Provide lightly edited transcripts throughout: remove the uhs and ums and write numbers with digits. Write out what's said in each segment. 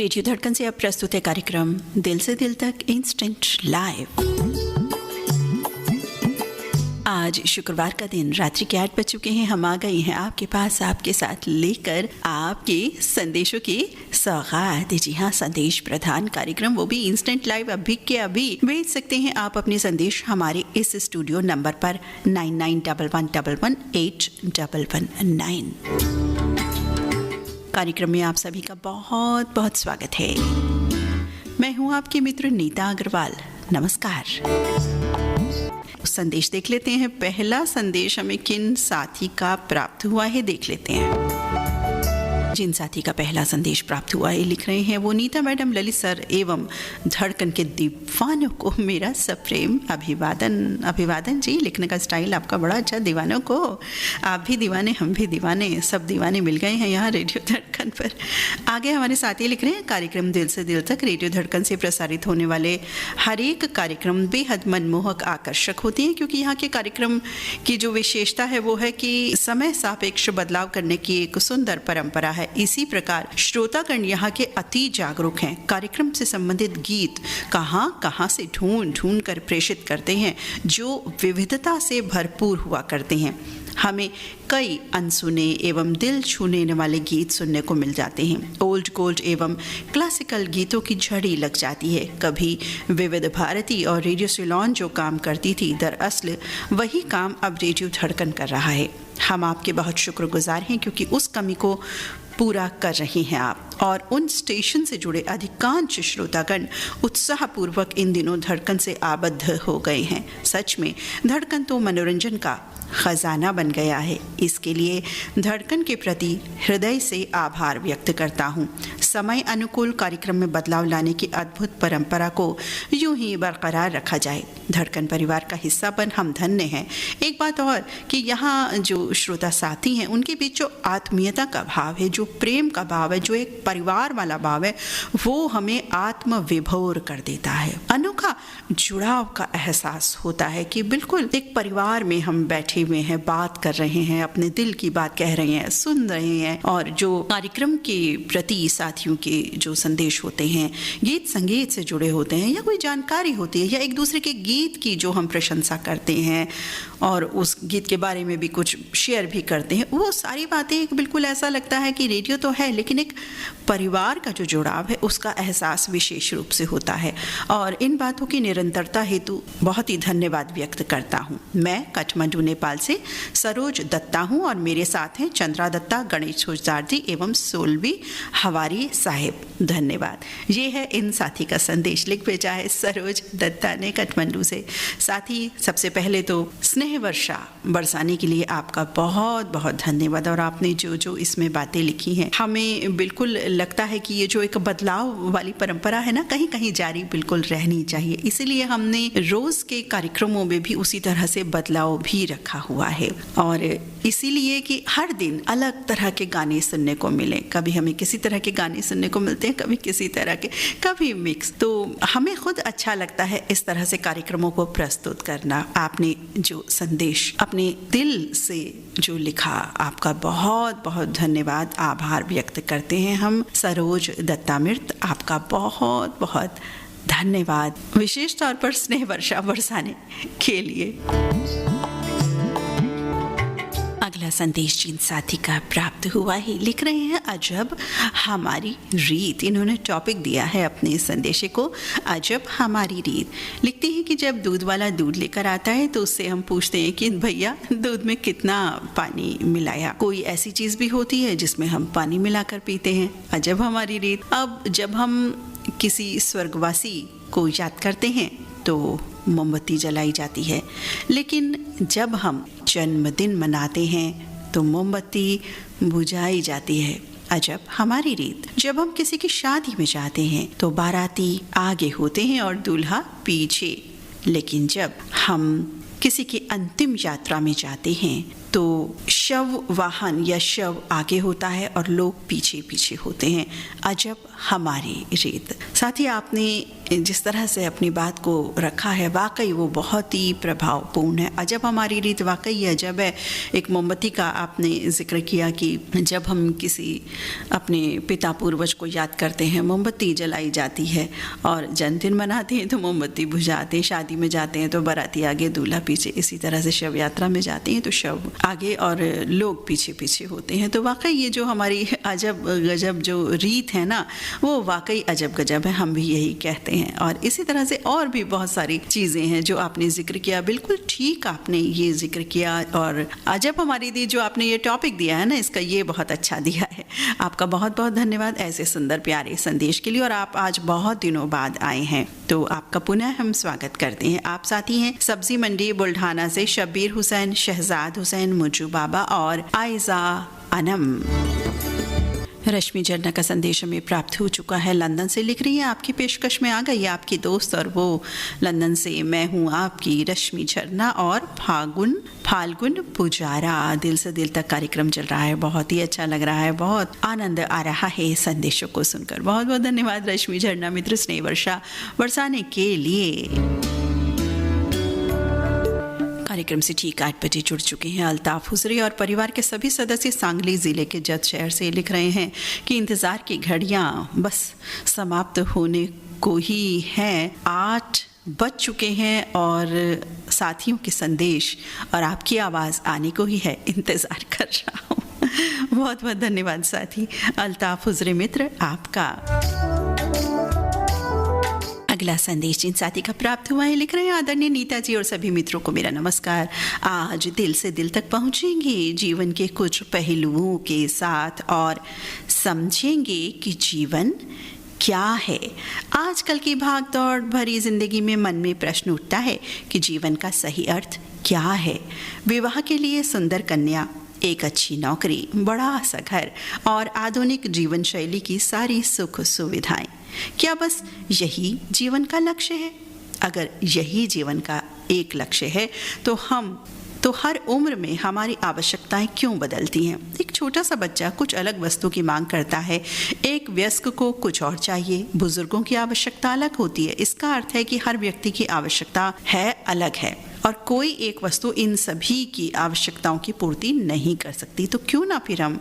Radio धड़कन से अब प्रस्तुत है कार्यक्रम दिल से दिल तक इंस्टेंट लाइव। आज शुक्रवार का दिन रात्रि के 8 बज चुके हैं। हम आ गए हैं आपके पास आपके साथ लेकर आपके संदेशों की सौगात। जी हाँ, संदेश प्रधान कार्यक्रम, वो भी इंस्टेंट लाइव। अभी के अभी भेज सकते हैं आप अपने संदेश हमारे इस स्टूडियो नंबर पर 9911118119। कार्यक्रम में आप सभी का बहुत बहुत स्वागत है। मैं हूं आपकी मित्र नीता अग्रवाल। नमस्कार। संदेश देख लेते हैं। पहला संदेश हमें किन साथी का प्राप्त हुआ है, देख लेते हैं। जिन साथी का पहला संदेश प्राप्त हुआ है लिख रहे हैं वो नीता मैडम, ललित सर एवं धड़कन के दीवानों को मेरा सप्रेम अभिवादन। अभिवादन जी, लिखने का स्टाइल आपका बड़ा अच्छा। दीवानों को, आप भी दीवाने, हम भी दीवाने, सब दीवाने मिल गए हैं यहाँ रेडियो धड़कन पर। आगे हमारे साथी लिख रहे हैं, कार्यक्रम दिल से दिल तक रेडियो धड़कन से प्रसारित होने वाले हर एक कार्यक्रम बेहद मनमोहक आकर्षक होते हैं, क्योंकि यहाँ के कार्यक्रम की जो विशेषता है वो है कि समय सापेक्ष बदलाव करने की एक सुंदर परंपरा है। इसी प्रकार श्रोतागण यहाँ के अति जागरूक हैं। कार्यक्रम से संबंधित गीत कहाँ से ढूंढ कर प्रेषित करते हैं, जो विविधता से भरपूर हुआ करते हैं। हमें कई अनसुने एवं दिल छूने वाले गीत सुनने को मिल जाते हैं। ओल्ड गोल्ड एवं क्लासिकल गीतों की झड़ी लग जाती है। कभी विविध भारती और रेडियो सिलोन जो काम करती थी, दरअसल वही काम अब रेडियो धड़कन कर रहा है। हम आपके बहुत शुक्रगुजार हैं, क्योंकि उस कमी को पूरा कर रही हैं आप। और उन स्टेशन से जुड़े अधिकांश श्रोतागण उत्साहपूर्वक इन दिनों धड़कन से आबद्ध हो गए हैं। सच में धड़कन तो मनोरंजन का खजाना बन गया है। इसके लिए धड़कन के प्रति हृदय से आभार व्यक्त करता हूँ। समय अनुकूल कार्यक्रम में बदलाव लाने की अद्भुत परंपरा को यूं ही बरकरार रखा जाए। धड़कन परिवार का हिस्सा बन हम धन्य हैं। एक बात और कि यहाँ जो श्रोता साथी हैं उनके बीच जो आत्मीयता का भाव है, जो प्रेम का भाव है, जो एक परिवार वाला भाव है, वो हमें आत्मविभोर कर देता है। अनोखा जुड़ाव का एहसास होता है कि बिल्कुल एक परिवार में हम बैठे हुए हैं, बात कर रहे हैं, अपने दिल की बात कह रहे हैं, सुन रहे हैं। और जो कार्यक्रम के प्रति साथियों के जो संदेश होते हैं, गीत संगीत से जुड़े होते हैं, या कोई जानकारी होती है, या एक दूसरे के गीत की जो हम प्रशंसा करते हैं और उस गीत के बारे में भी कुछ शेयर भी करते हैं, वो सारी बातें बिल्कुल ऐसा लगता है कि रेडियो तो है, लेकिन एक परिवार का जो जुड़ाव है उसका एहसास विशेष रूप से होता है। और इन बातों की निरंतरता हेतु बहुत ही धन्यवाद व्यक्त करता हूँ। मैं काठमांडू नेपाल से सरोज दत्ता हूँ और मेरे साथ हैं चंद्रा दत्ता, गणेश होजदारजी एवं सोलवी हवारी साहिब। धन्यवाद। ये है इन साथी का संदेश, लिख भेजा है सरोज दत्ता ने काठमांडू से। साथी, सबसे पहले तो स्नेह वर्षा बरसाने के लिए आपका बहुत बहुत धन्यवाद। और आपने जो इसमें बातें लिखी हैं, हमें बिल्कुल लगता है कि ये जो एक बदलाव वाली परंपरा है ना, कहीं कहीं जारी बिल्कुल रहनी चाहिए। इसीलिए हमने रोज के कार्यक्रमों में भी उसी तरह से बदलाव भी रखा हुआ है। और इसीलिए कि हर दिन अलग तरह के गाने सुनने को मिले। कभी हमें किसी तरह के गाने सुनने को मिलते हैं, कभी किसी तरह के, कभी मिक्स। तो हमें खुद अच्छा लगता है इस तरह से कार्यक्रमों को प्रस्तुत करना। आपने जो संदेश अपने दिल से जो लिखा, आपका बहुत बहुत धन्यवाद, आभार व्यक्त करते हैं हम। सरोज दत्तामृत, आपका बहुत बहुत धन्यवाद, विशेष तौर पर स्नेह वर्षा बरसाने के लिए। अगला संदेश जिन साथी का प्राप्त हुआ है लिख रहे हैं, अजब हमारी रीत। इन्होंने टॉपिक दिया है अपने संदेश को, अजब हमारी रीत। लिखते हैं कि जब दूध वाला दूध लेकर आता है तो उससे हम पूछते हैं कि भैया दूध में कितना पानी मिलाया। कोई ऐसी चीज़ भी होती है जिसमें हम पानी मिलाकर पीते हैं। अजब हमारी रीत। अब जब हम किसी स्वर्गवासी को याद करते हैं तो मोमबत्ती जलाई जाती है, लेकिन जब हम जन्मदिन मनाते हैं तो मोमबत्ती बुझाई जाती है। अजब हमारी रीत। जब हम किसी की शादी में जाते हैं तो बाराती आगे होते हैं और दूल्हा पीछे, लेकिन जब हम किसी की अंतिम यात्रा में जाते हैं तो शव वाहन या शव आगे होता है और लोग पीछे पीछे होते हैं। अजब हमारी रीत। साथ ही आपने जिस तरह से अपनी बात को रखा है वाकई वो बहुत ही प्रभावपूर्ण है। अजब हमारी रीत वाकई अजब है। एक मोमबत्ती का आपने जिक्र किया कि जब हम किसी अपने पिता पूर्वज को याद करते हैं मोमबत्ती जलाई जाती है, और जन्मदिन मनाते हैं तो मोमबत्ती बुझाते हैं, शादी में जाते हैं तो बाराती आगे दूल्हा पीछे, इसी तरह से शव यात्रा में जाते हैं तो शव आगे और लोग पीछे पीछे होते हैं। तो वाकई ये जो हमारी अजब गजब जो रीत है ना, वो वाकई अजब गजब है, हम भी यही कहते हैं। और इसी तरह से और भी बहुत सारी चीज़ें हैं जो आपने जिक्र किया, बिल्कुल ठीक आपने ये जिक्र किया। और अजब हमारी दी जो आपने ये टॉपिक दिया है ना, इसका ये बहुत अच्छा दिया है। आपका बहुत बहुत धन्यवाद ऐसे सुंदर प्यारे संदेश के लिए। और आप आज बहुत दिनों बाद आए हैं तो आपका पुनः हम स्वागत करते हैं। आप साथी हैं सब्जी मंडी बुल्ढाना से शब्बीर हुसैन, शहजाद हुसैन, मुज्जू बाबा और आयजा अनम। रश्मि जरना का संदेश हमें प्राप्त हो चुका है, लंदन से लिख रही है। आपकी पेशकश में आ गई है आपकी दोस्त, और वो लंदन से मैं हूँ आपकी रश्मि झरना और फाल्गुन पुजारा। दिल से दिल तक कार्यक्रम चल रहा है, बहुत ही अच्छा लग रहा है, बहुत आनंद आ रहा है संदेशों को सुनकर। बहुत बहुत धन्यवाद रश्मि झरना मित्र स्नेह वर्षा बरसाने के लिए। कार्यक्रम से ठीक 8 बजे जुड़ चुके हैं अल्ताफ हुजरी और परिवार के सभी सदस्य सांगली जिले के जत शहर से लिख रहे हैं कि इंतज़ार की घड़ियां बस समाप्त होने को ही हैं। 8 बज चुके हैं और साथियों के संदेश और आपकी आवाज़ आने को ही है, इंतज़ार कर रहा हूँ। बहुत बहुत धन्यवाद साथी अल्ताफ हुजरी मित्र आपका। अगला संदेश जिन साथी का प्राप्त हुआ है लिख रहे हैं आदरणीय नीता जी और सभी मित्रों को मेरा नमस्कार। आज दिल से दिल तक पहुंचेंगे जीवन के कुछ पहलुओं के साथ और समझेंगे कि जीवन क्या है। आजकल की भागदौड़ भरी जिंदगी में मन में प्रश्न उठता है कि जीवन का सही अर्थ क्या है। विवाह के लिए सुंदर कन्या, एक अच्छी नौकरी, बड़ा सा घर और आधुनिक जीवन शैली की सारी सुख सुविधाएं, क्या बस यही जीवन का लक्ष्य है? अगर यही जीवन का एक लक्ष्य है तो हर उम्र में हमारी आवश्यकताएं क्यों बदलती हैं? एक छोटा सा बच्चा कुछ अलग वस्तु की मांग करता है, एक वयस्क को कुछ और चाहिए, बुजुर्गों की आवश्यकता अलग होती है। इसका अर्थ है कि हर व्यक्ति की आवश्यकता अलग है और कोई एक वस्तु इन सभी की आवश्यकताओं की पूर्ति नहीं कर सकती। तो क्यों ना फिर हम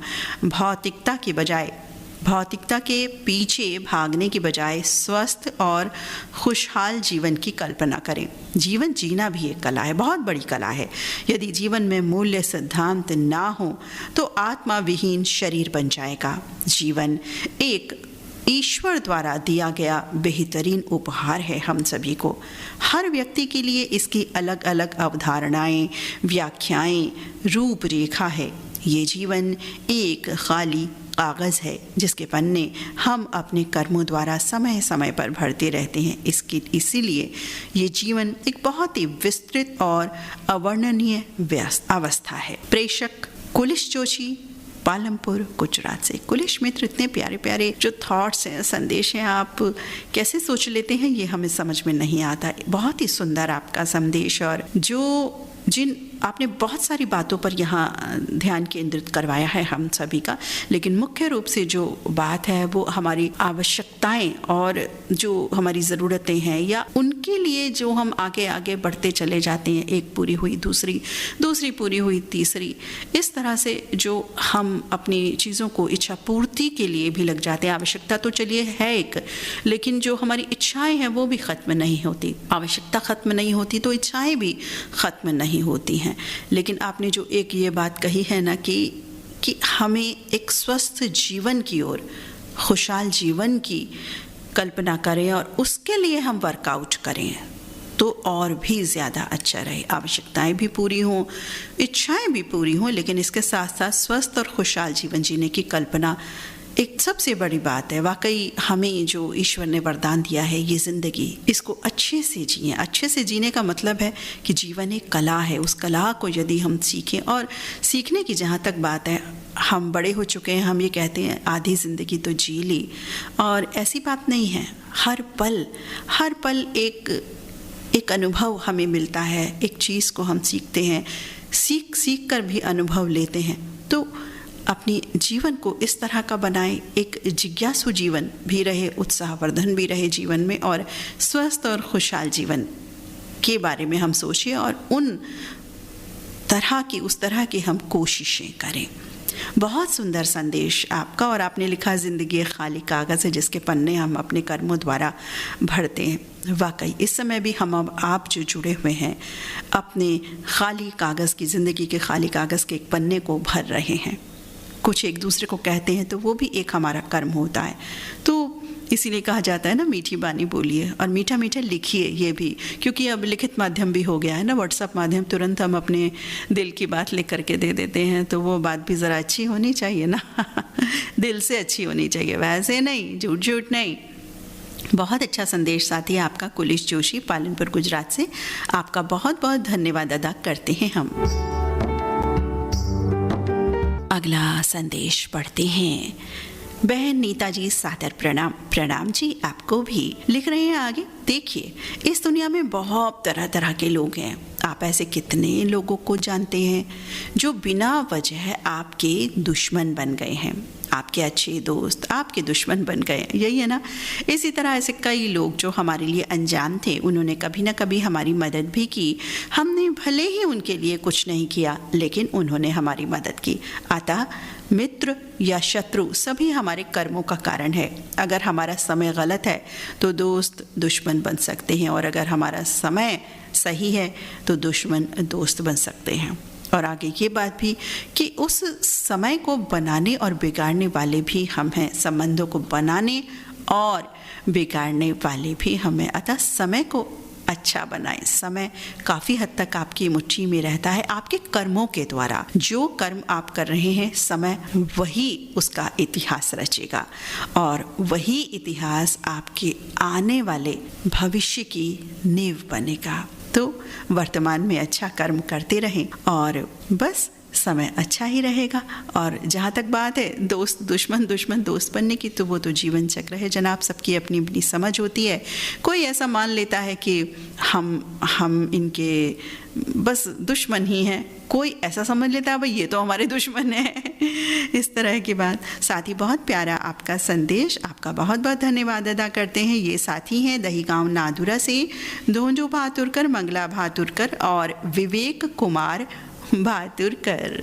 भौतिकता के पीछे भागने की बजाय स्वस्थ और खुशहाल जीवन की कल्पना करें। जीवन जीना भी एक कला है, बहुत बड़ी कला है। यदि जीवन में मूल्य सिद्धांत ना हो तो आत्मा विहीन शरीर बन जाएगा। जीवन एक ईश्वर द्वारा दिया गया बेहतरीन उपहार है हम सभी को। हर व्यक्ति के लिए इसकी अलग अलग अवधारणाएं, व्याख्याएं, रूपरेखा है। ये जीवन एक खाली कागज़ है जिसके पन्ने हम अपने कर्मों द्वारा समय समय पर भरते रहते हैं। इसीलिए ये जीवन एक बहुत ही विस्तृत और अवर्णनीय अवस्था है। प्रेषक कुलिश जोशी, पालमपुर, गुजरात से। कुलिश मित्र, इतने प्यारे प्यारे जो थॉट्स हैं, संदेश हैं, आप कैसे सोच लेते हैं ये हमें समझ में नहीं आता। बहुत ही सुंदर आपका संदेश, और जिन आपने बहुत सारी बातों पर यहाँ ध्यान केंद्रित करवाया है हम सभी का, लेकिन मुख्य रूप से जो बात है वो हमारी आवश्यकताएं और जो हमारी ज़रूरतें हैं या उनके लिए जो हम आगे आगे बढ़ते चले जाते हैं, एक पूरी हुई दूसरी पूरी हुई तीसरी, इस तरह से जो हम अपनी चीज़ों को इच्छा पूर्ति के लिए भी लग जाते हैं। आवश्यकता तो चलिए है एक, लेकिन जो हमारी इच्छाएं हैं वो भी ख़त्म नहीं होती। आवश्यकता ख़त्म नहीं होती तो इच्छाएं भी ख़त्म नहीं होती हैं। लेकिन आपने जो एक ये बात कही है ना कि हमें एक स्वस्थ जीवन की ओर, खुशहाल जीवन की कल्पना करें और उसके लिए हम वर्कआउट करें तो और भी ज़्यादा अच्छा रहे। आवश्यकताएं भी पूरी हों, इच्छाएं भी पूरी हों, लेकिन इसके साथ साथ स्वस्थ और खुशहाल जीवन जीने की कल्पना एक सबसे बड़ी बात है। वाकई हमें जो ईश्वर ने वरदान दिया है ये ज़िंदगी, इसको अच्छे से जिएं। अच्छे से जीने का मतलब है कि जीवन एक कला है, उस कला को यदि हम सीखें, और सीखने की जहाँ तक बात है, हम बड़े हो चुके हैं, हम ये कहते हैं आधी ज़िंदगी तो जी ली, और ऐसी बात नहीं है। हर पल एक अनुभव हमें मिलता है, एक चीज़ को हम सीखते हैं। सीख सीख कर भी अनुभव लेते हैं। तो अपनी जीवन को इस तरह का बनाएं, एक जिज्ञासु जीवन भी रहे, उत्साहवर्धन भी रहे जीवन में, और स्वस्थ और खुशहाल जीवन के बारे में हम सोचें और उस तरह की हम कोशिशें करें। बहुत सुंदर संदेश आपका, और आपने लिखा ज़िंदगी एक खाली कागज़ है जिसके पन्ने हम अपने कर्मों द्वारा भरते हैं। वाकई इस समय भी हम अब आप जो जुड़े हुए हैं अपने खाली कागज़ की, ज़िंदगी के खाली कागज़ के एक पन्ने को भर रहे हैं। कुछ एक दूसरे को कहते हैं तो वो भी एक हमारा कर्म होता है। तो इसीलिए कहा जाता है ना, मीठी बानी बोलिए और मीठा मीठा लिखिए, ये भी, क्योंकि अब लिखित माध्यम भी हो गया है ना, व्हाट्सएप माध्यम, तुरंत हम अपने दिल की बात लिख करके दे देते हैं। तो वो बात भी ज़रा अच्छी होनी चाहिए ना दिल से अच्छी होनी चाहिए, वैसे नहीं, झूठ झूठ नहीं। बहुत अच्छा संदेश साथी आपका, कुलिश जोशी पालनपुर गुजरात से। आपका बहुत बहुत धन्यवाद अदा करते हैं हम। अगला संदेश पढ़ते हैं। बहन नीता जी सादर प्रणाम। प्रणाम जी आपको भी। लिख रहे हैं आगे, देखिए इस दुनिया में बहुत तरह तरह के लोग हैं। आप ऐसे कितने लोगों को जानते हैं जो बिना वजह आपके दुश्मन बन गए हैं। आपके अच्छे दोस्त आपके दुश्मन बन गए, यही है ना। इसी तरह ऐसे कई लोग जो हमारे लिए अनजान थे, उन्होंने कभी ना कभी हमारी मदद भी की। हमने भले ही उनके लिए कुछ नहीं किया, लेकिन उन्होंने हमारी मदद की। अतः मित्र या शत्रु सभी हमारे कर्मों का कारण है। अगर हमारा समय गलत है तो दोस्त दुश्मन बन सकते हैं, और अगर हमारा समय सही है तो दुश्मन दोस्त बन सकते हैं। और आगे ये बात भी कि उस समय को बनाने और बिगाड़ने वाले भी हम हैं। संबंधों को बनाने और बिगाड़ने वाले भी हमें। अतः समय को अच्छा बनाएं। समय काफ़ी हद तक आपकी मुट्ठी में रहता है आपके कर्मों के द्वारा। जो कर्म आप कर रहे हैं, समय वही उसका इतिहास रचेगा, और वही इतिहास आपके आने वाले भविष्य की नींव बनेगा। तो वर्तमान में अच्छा कर्म करते रहें और बस समय अच्छा ही रहेगा। और जहाँ तक बात है दोस्त दुश्मन दुश्मन दोस्त बनने की, तो वो तो जीवन चक्र है जनाब, सबकी अपनी अपनी समझ होती है। कोई ऐसा मान लेता है कि हम इनके बस दुश्मन ही हैं, कोई ऐसा समझ लेता है भाई ये तो हमारे दुश्मन है इस तरह की बात। साथी बहुत प्यारा आपका संदेश, आपका बहुत बहुत धन्यवाद अदा करते हैं। ये साथी हैं दहीगांव नादुरा से धोंजो भातुरकर, मंगला भातुरकर और विवेक कुमार भातुरकर।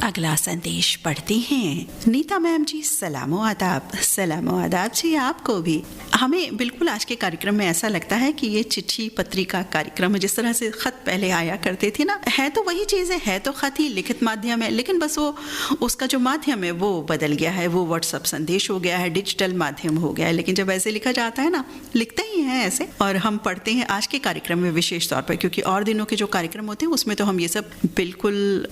अगला संदेश पढ़ते हैं। नीता मैम जी सलामो आदाब। सलामो आदाब जी आपको भी। हमें बिल्कुल आज के कार्यक्रम में ऐसा लगता है कि ये चिट्ठी पत्रिका कार्यक्रम है। जिस तरह से खत पहले आया करते थे ना, है तो वही चीज़ें, है तो खत ही, लिखित माध्यम है, लेकिन बस वो उसका जो माध्यम है वो बदल गया है। वो व्हाट्सअप संदेश हो गया है, डिजिटल माध्यम हो गया है। लेकिन जब ऐसे लिखा जाता है ना, लिखते ही हैं ऐसे, और हम पढ़ते हैं आज के कार्यक्रम में विशेष तौर पर, क्योंकि और दिनों के जो कार्यक्रम होते हैं उसमें तो हम ये सब बिल्कुल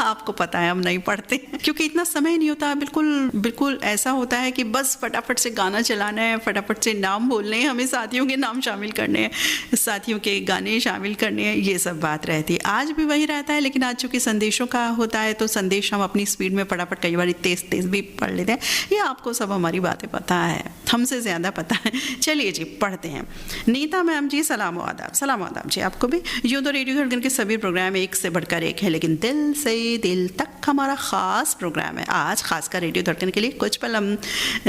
आपको पता है हम नहीं पढ़ते क्योंकि इतना समय नहीं होता। बिल्कुल ऐसा होता है कि बस फटाफट से गाना चलाना है, फटाफट से नाम बोलने हैं, हमें साथियों के नाम शामिल करने हैं, साथियों के गाने शामिल करने हैं, ये सब बात रहती है। आज भी वही रहता है, लेकिन आज चूँकि संदेशों का होता है तो संदेश हम अपनी स्पीड में फटाफट कई बार तेज भी पढ़ लेते हैं। ये आपको सब हमारी बातें पता है, हमसे ज़्यादा पता है। चलिए जी पढ़ते हैं। नीता मैम जी सलाम आदाब। सलाम आदाब जी आपको भी। यूँ तो रेडियो धड़कन के सभी प्रोग्राम एक से बढ़कर एक है, लेकिन दिल से दिल तक हमारा ख़ास प्रोग्राम है। आज खासकर रेडियो धड़कन के लिए कुछ पल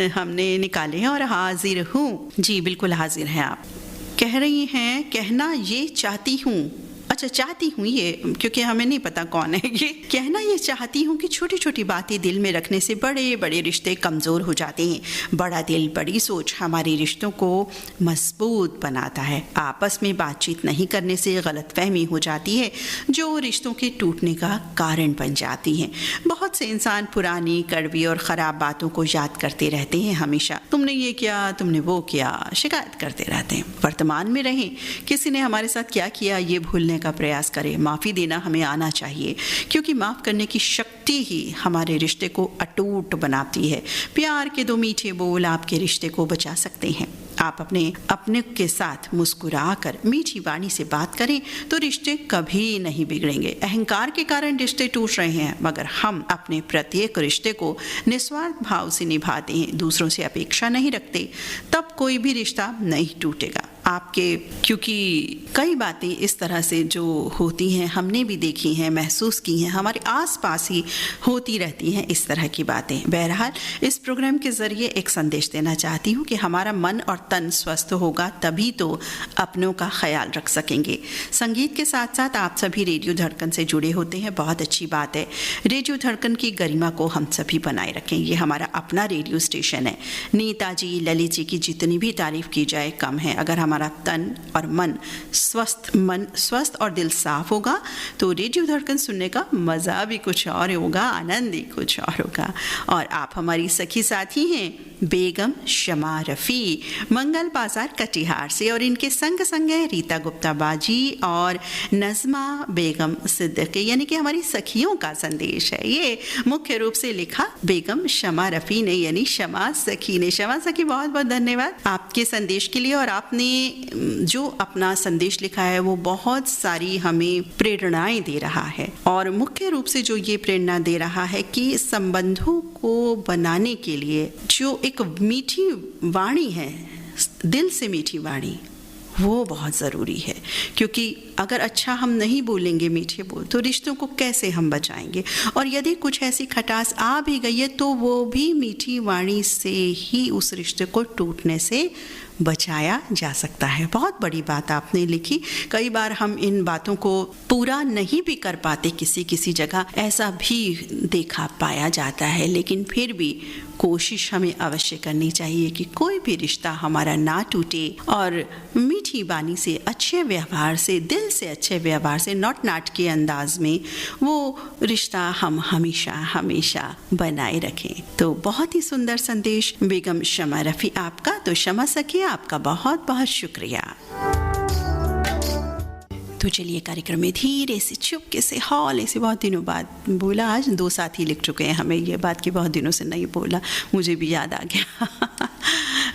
हमने निकाले हैं और हाजिर हूँ जी, बिल्कुल हाजिर हैं आप। कह रही हैं, कहना ये चाहती हूँ, अच्छा चाहती हूँ, ये क्योंकि हमें नहीं पता कौन है ये। कहना ये चाहती हूँ कि छोटी छोटी बातें दिल में रखने से बड़े बड़े रिश्ते कमज़ोर हो जाते हैं। बड़ा दिल बड़ी सोच हमारे रिश्तों को मजबूत बनाता है। आपस में बातचीत नहीं करने से गलतफहमी हो जाती है जो रिश्तों के टूटने का कारण बन जाती है। बहुत से इंसान पुरानी कड़वी और ख़राब बातों को याद करते रहते हैं हमेशा। तुमने ये किया, तुमने वो किया, शिकायत करते रहते हैं। वर्तमान में रहें, किसी ने हमारे साथ क्या किया ये भूलने का प्रयास करें। माफ़ी देना हमें आना चाहिए, क्योंकि माफ़ करने की शक्ति ही हमारे रिश्ते को अटूट बनाती है। प्यार के दो मीठे बोल आपके रिश्ते को बचा सकते हैं। आप अपने के साथ मुस्कुराकर मीठी वाणी से बात करें तो रिश्ते कभी नहीं बिगड़ेंगे। अहंकार के कारण रिश्ते टूट रहे हैं, मगर हम अपने प्रत्येक रिश्ते को निस्वार्थ भाव से निभाते हैं, दूसरों से अपेक्षा नहीं रखते, तब कोई भी रिश्ता नहीं टूटेगा। आपके, क्योंकि कई बातें इस तरह से जो होती हैं हमने भी देखी हैं, महसूस की हैं, हमारे आसपास ही होती रहती हैं इस तरह की बातें। बहरहाल इस प्रोग्राम के ज़रिए एक संदेश देना चाहती हूँ कि हमारा मन और तन स्वस्थ होगा तभी तो अपनों का ख्याल रख सकेंगे। संगीत के साथ साथ आप सभी रेडियो धड़कन से जुड़े होते हैं, बहुत अच्छी बात है। रेडियो धड़कन की गरिमा को हम सभी बनाए रखें। ये हमारा अपना रेडियो स्टेशन है। नेताजी, ललित जी की जितनी भी तारीफ की जाए कम है। अगर हमारा तन और मन स्वस्थ और दिल साफ होगा तो रेडियो धड़कन सुनने का मज़ा भी कुछ और होगा, आनंद ही कुछ और होगा। और आप हमारी सखी साथी हैं बेगम शमा रफ़ी, मंगल बाजार कटिहार से, और इनके संग संग है रीता गुप्ता बाजी और नज़मा बेगम सिद्दीकी, यानी कि हमारी सखियों का संदेश है। ये मुख्य रूप से लिखा बेगम शमा रफ़ी ने, यानी शमा सखी ने। शमा सखी, बहुत बहुत धन्यवाद आपके संदेश के लिए। और आपने जो अपना संदेश लिखा है वो बहुत सारी हमें प्रेरणाएं दे रहा है, और मुख्य रूप से जो ये प्रेरणा दे रहा है कि संबंधों को बनाने के लिए जो एक मीठी वाणी है, दिल से मीठी वाणी, वो बहुत ज़रूरी है। क्योंकि अगर अच्छा हम नहीं बोलेंगे, मीठे बोल, तो रिश्तों को कैसे हम बचाएंगे। और यदि कुछ ऐसी खटास आ भी गई है तो वो भी मीठी वाणी से ही उस रिश्ते को टूटने से बचाया जा सकता है। बहुत बड़ी बात आपने लिखी। कई बार हम इन बातों को पूरा नहीं भी कर पाते, किसी जगह ऐसा भी देखा पाया जाता है, लेकिन फिर भी कोशिश हमें अवश्य करनी चाहिए कि कोई भी रिश्ता हमारा ना टूटे, और मीठी बानी से, अच्छे व्यवहार से, दिल से अच्छे व्यवहार से, नॉट नाट के अंदाज में वो रिश्ता हम हमेशा हमेशा बनाए रखें। तो बहुत ही सुंदर संदेश बेगम शमा रफ़ी आपका। तो शमा सखी, आपका बहुत बहुत शुक्रिया। तो चलिए कार्यक्रम में धीरे से, चुपके से, हौले से, बहुत दिनों बाद बोला। आज 2 साथी लिख चुके हैं हमें ये बात कि बहुत दिनों से नहीं बोला, मुझे भी याद आ गया।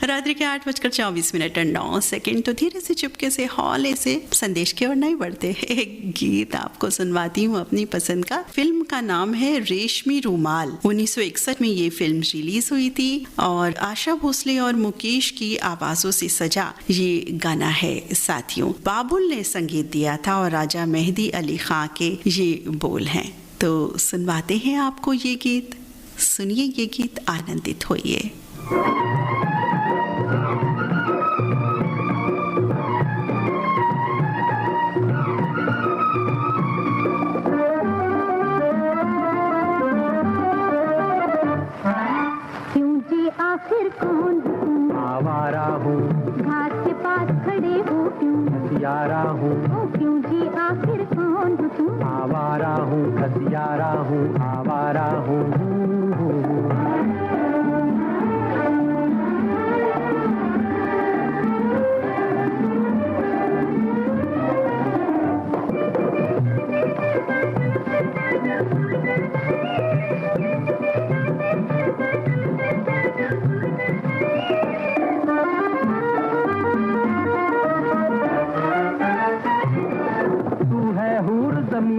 रात्रि के 8:24 और 9 सेकंड। तो धीरे से, चुपके से, हौले से संदेश की ओर नहीं बढ़ते। एक गीत आपको सुनवाती हूँ अपनी पसंद का। फिल्म का नाम है रेशमी रूमाल। 1961 में ये फिल्म रिलीज हुई थी, और आशा भोसले और मुकेश की आवाज़ों से सजा ये गाना है साथियों। बाबुल ने संगीत दिया था और राजा मेहदी अली खां के ये बोल हैं। तो सुनवाते हैं आपको ये गीत। सुनिए ये गीत, आनंदित होइए। आखिर कौन हूँ, आवारा हूँ, घाट के पास खड़े हो क्यों, हसियारा हूँ, क्यों जी आखिर कौन हूँ तुम, आवारा हूँ, हसियारा हूँ, आवारा हूँ।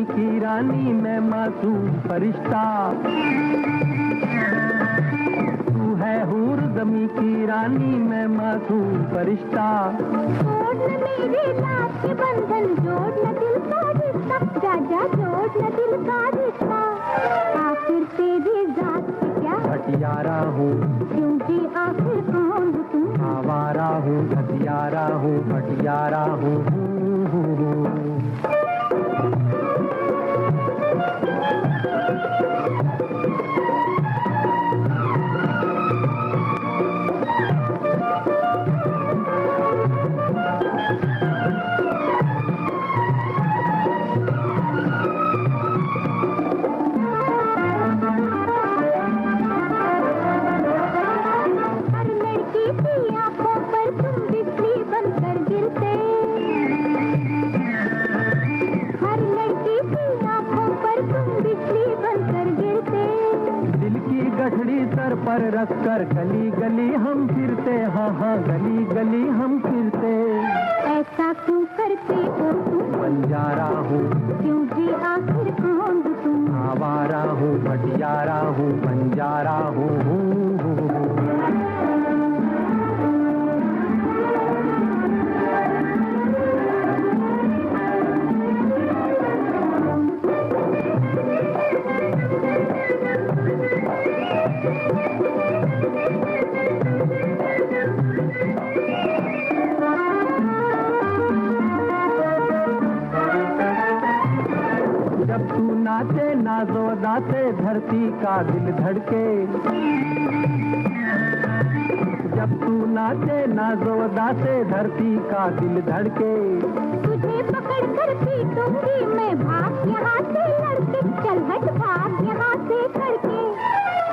की रानी मैं मासूम फरिश्ता, तू है हूर ज़मीं की रानी मैं मासूम फरिश्ता। जोड़ न मेरे साथ के बंधन, जोड़ न दिल का रिश्ता, जा जोड़ न दिल का रिश्ता। आखिर तेरी जात से क्या हटियारा हूँ, क्यों जी आखिर कौन तुम, आवारा हूँ, हथियारा हूँ, हटियारा हूँ। पर रख कर गली गली हम फिरते, हाँ हाँ गली गली हम फिरते। ऐसा क्यों करते हो तुम, बंजारा हूँ, क्यों जी आखिर कौन तुम, आवारा हूँ, भटियारा हूँ, बंजारा हूँ। जब तू नाचे नाज़ोदा से धरती का दिल धड़के, जब तू नाचे नाज़ोदा से धरती का दिल धड़के, तुझे पकड़ कर पीटूंगी मैं भाग यहाँ से लड़के, चल हट भाग यहाँ से करके,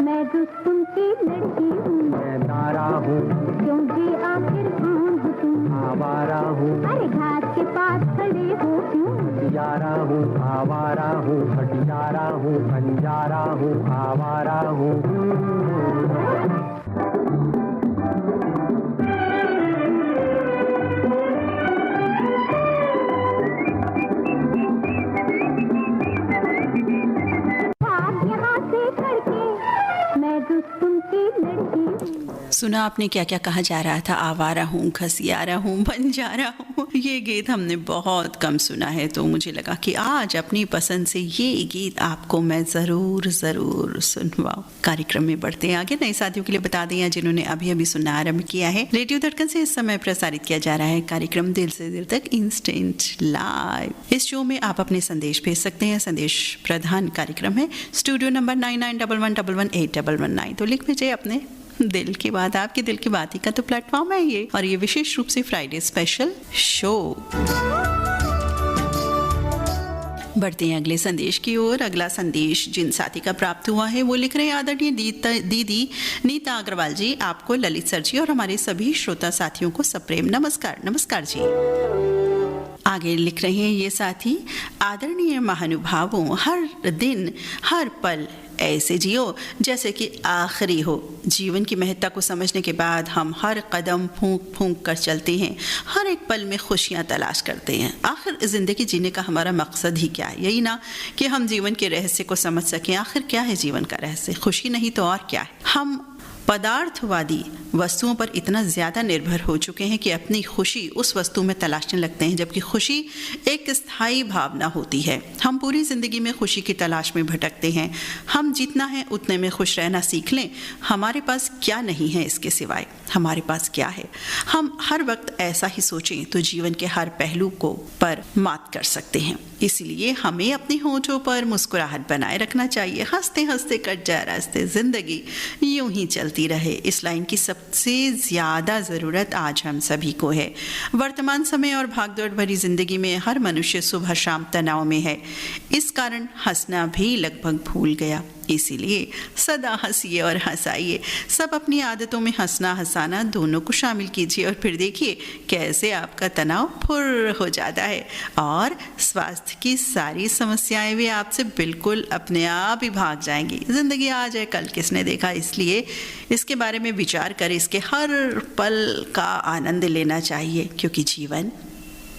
मैं रुस्तुम की लड़की हूँ, मैं नारा हूँ, क्योंकि आखिर कौन हो तुम, आवारा हूँ, अरे घास के पास खड़े हो क्यों, यारा हूँ, आवारा हूँ, हटियारा हूँ, बंजारा हूँ, आवारा हूँ। सुना आपने क्या क्या कहा जा रहा था, आवारा हूँ, घसियारा हूँ, बंजारा हूँ। ये गीत हमने बहुत कम सुना है, तो मुझे लगा कि आज अपनी पसंद से ये गीत आपको मैं ज़रूर सुनवाऊँ। कार्यक्रम में बढ़ते हैं आगे। नए साथियों के लिए बता दें, जिन्होंने अभी अभी सुनना आरंभ किया है, रेडियो धड़कन से इस समय प्रसारित किया जा रहा है कार्यक्रम दिल से दिल तक इंस्टेंट लाइव। इस शो में आप अपने संदेश भेज सकते हैं। संदेश प्रधान कार्यक्रम है। Studio number 9911111819। तो लिख भेजिए अपने दिल की बात। आपके दिल की बात ही का तो प्लेटफॉर्म है ये, और ये विशेष रूप से फ्राइडे स्पेशल शो। बढ़ते हैं अगले संदेश की ओर। अगला संदेश जिन साथी का प्राप्त हुआ है वो लिख रहे हैं, आदरणीय दीदी नीता अग्रवाल जी, आपको, ललित सर जी और हमारे सभी श्रोता साथियों को सप्रेम नमस्कार। नमस्कार जी। आगे लिख रहे हैं ये साथी, आदरणीय महानुभावों, हर दिन हर पल ऐसे जियो जैसे कि आखिरी हो। जीवन की महत्ता को समझने के बाद हम हर कदम फूंक फूंक कर चलते हैं, हर एक पल में खुशियां तलाश करते हैं। आखिर ज़िंदगी जीने का हमारा मकसद ही क्या है? यही ना कि हम जीवन के रहस्य को समझ सकें। आखिर क्या है जीवन का रहस्य? खुशी नहीं तो और क्या है? हम पदार्थवादी वस्तुओं पर इतना ज़्यादा निर्भर हो चुके हैं कि अपनी खुशी उस वस्तु में तलाशने लगते हैं, जबकि खुशी एक स्थायी भावना होती है। हम पूरी ज़िंदगी में खुशी की तलाश में भटकते हैं। हम जितना है उतने में खुश रहना सीख लें। हमारे पास क्या नहीं है इसके सिवाय? हमारे पास क्या है? हम हर वक्त ऐसा ही सोचें तो जीवन के हर पहलू को पर मात कर सकते हैं। इसलिए हमें अपनी होठों पर मुस्कुराहट बनाए रखना चाहिए। हंसते हंसते कट जाए रास्ते, ज़िंदगी यूं ही चलती रहे। इस लाइन की सबसे ज़्यादा ज़रूरत आज हम सभी को है। वर्तमान समय और भागदौड़ भरी ज़िंदगी में हर मनुष्य सुबह शाम तनाव में है। इस कारण हंसना भी लगभग भूल गया। इसीलिए सदा हंसिए और हंसाइए। सब अपनी आदतों में हंसना हंसाना दोनों को शामिल कीजिए और फिर देखिए कैसे आपका तनाव फुर्र हो जाता है और स्वास्थ्य की सारी समस्याएं भी आपसे बिल्कुल अपने आप ही भाग जाएंगी। ज़िंदगी आज है, कल किसने देखा, इसलिए इसके बारे में विचार कर इसके हर पल का आनंद लेना चाहिए, क्योंकि जीवन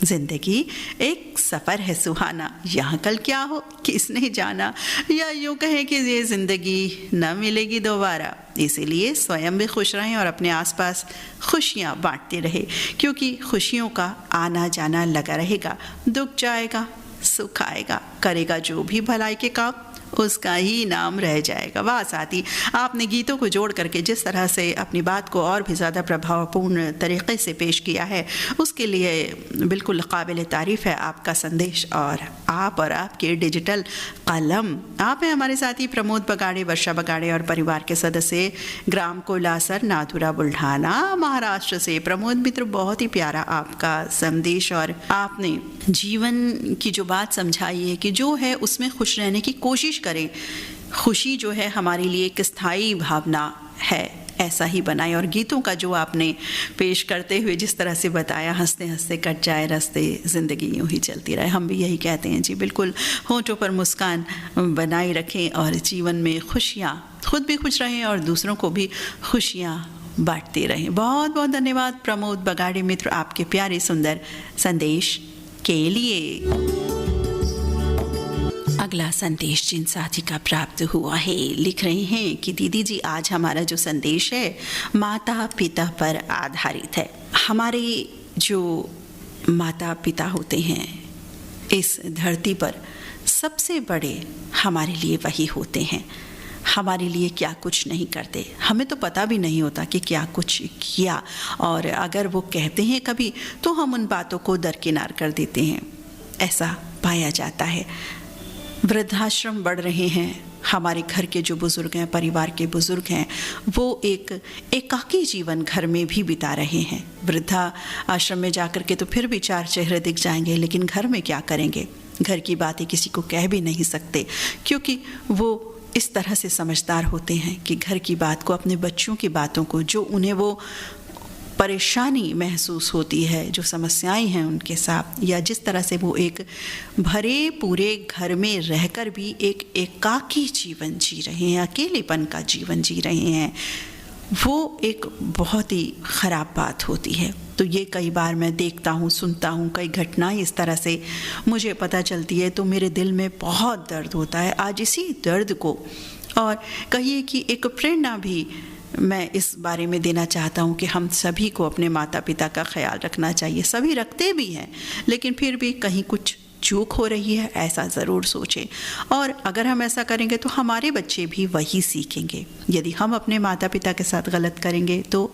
जिंदगी एक सफ़र है सुहाना। यहाँ कल क्या हो किसने जाना, या यूँ कहें कि ये ज़िंदगी न मिलेगी दोबारा। इसीलिए स्वयं भी खुश रहें और अपने आसपास खुशियाँ बांटते रहें, क्योंकि खुशियों का आना जाना लगा रहेगा। दुख जाएगा, सुख आएगा। करेगा जो भी भलाई के काम उसका ही नाम रह जाएगा। वाह साथी, आपने गीतों को जोड़ करके जिस तरह से अपनी बात को और भी ज़्यादा प्रभावपूर्ण तरीक़े से पेश किया है, उसके लिए बिल्कुल काबिल तारीफ़ है आपका संदेश और आपके डिजिटल कलम। आप हैं हमारे साथी प्रमोद बगाड़े, वर्षा बगाड़े और परिवार के सदस्य, ग्राम कोलासर, नाथुरा, बुल्ढाना, महाराष्ट्र से। प्रमोद मित्र, बहुत ही प्यारा आपका संदेश, और आपने जीवन की जो बात समझाई है कि जो है उसमें खुश रहने की कोशिश करें। खुशी जो है हमारे लिए एक स्थायी भावना है, ऐसा ही बनाएं। और गीतों का जो आपने पेश करते हुए जिस तरह से बताया, हंसते हंसते कट जाए रास्ते, ज़िंदगी यूँ ही चलती रहे, हम भी यही कहते हैं जी। बिल्कुल होठों पर मुस्कान बनाए रखें और जीवन में खुशियाँ, खुद भी खुश रहें और दूसरों को भी खुशियाँ बांटते रहें। बहुत बहुत धन्यवाद प्रमोद बगाड़े मित्र, आपके प्यारे सुंदर संदेश के लिए। अगला संदेश जिन साथी का प्राप्त हुआ है लिख रहे हैं कि दीदी जी, आज हमारा जो संदेश है माता पिता पर आधारित है। हमारे जो माता पिता होते हैं इस धरती पर सबसे बड़े हमारे लिए वही होते हैं। हमारे लिए क्या कुछ नहीं करते। हमें तो पता भी नहीं होता कि क्या कुछ किया, और अगर वो कहते हैं कभी तो हम उन बातों को दरकिनार कर देते हैं। ऐसा पाया जाता है। वृद्धाश्रम बढ़ रहे हैं। हमारे घर के जो बुज़ुर्ग हैं, परिवार के बुज़ुर्ग हैं, वो एक एकाकी जीवन घर में भी बिता रहे हैं। वृद्धा आश्रम में जाकर के तो फिर भी 4 चेहरे दिख जाएंगे, लेकिन घर में क्या करेंगे? घर की बातें किसी को कह भी नहीं सकते, क्योंकि वो इस तरह से समझदार होते हैं कि घर की बात को, अपने बच्चों की बातों को, जो उन्हें वो परेशानी महसूस होती है, जो समस्याएं हैं उनके साथ, या जिस तरह से वो एक भरे पूरे घर में रहकर भी एक एकाकी जीवन जी रहे हैं, अकेलेपन का जीवन जी रहे हैं, वो एक बहुत ही ख़राब बात होती है। तो ये कई बार मैं देखता हूँ, सुनता हूँ, कई घटनाएं इस तरह से मुझे पता चलती है तो मेरे दिल में बहुत दर्द होता है। आज इसी दर्द को, और कहिए कि एक प्रेरणा भी मैं इस बारे में देना चाहता हूँ कि हम सभी को अपने माता पिता का ख्याल रखना चाहिए। सभी रखते भी हैं, लेकिन फिर भी कहीं कुछ चूक हो रही है, ऐसा ज़रूर सोचें। और अगर हम ऐसा करेंगे तो हमारे बच्चे भी वही सीखेंगे। यदि हम अपने माता पिता के साथ गलत करेंगे तो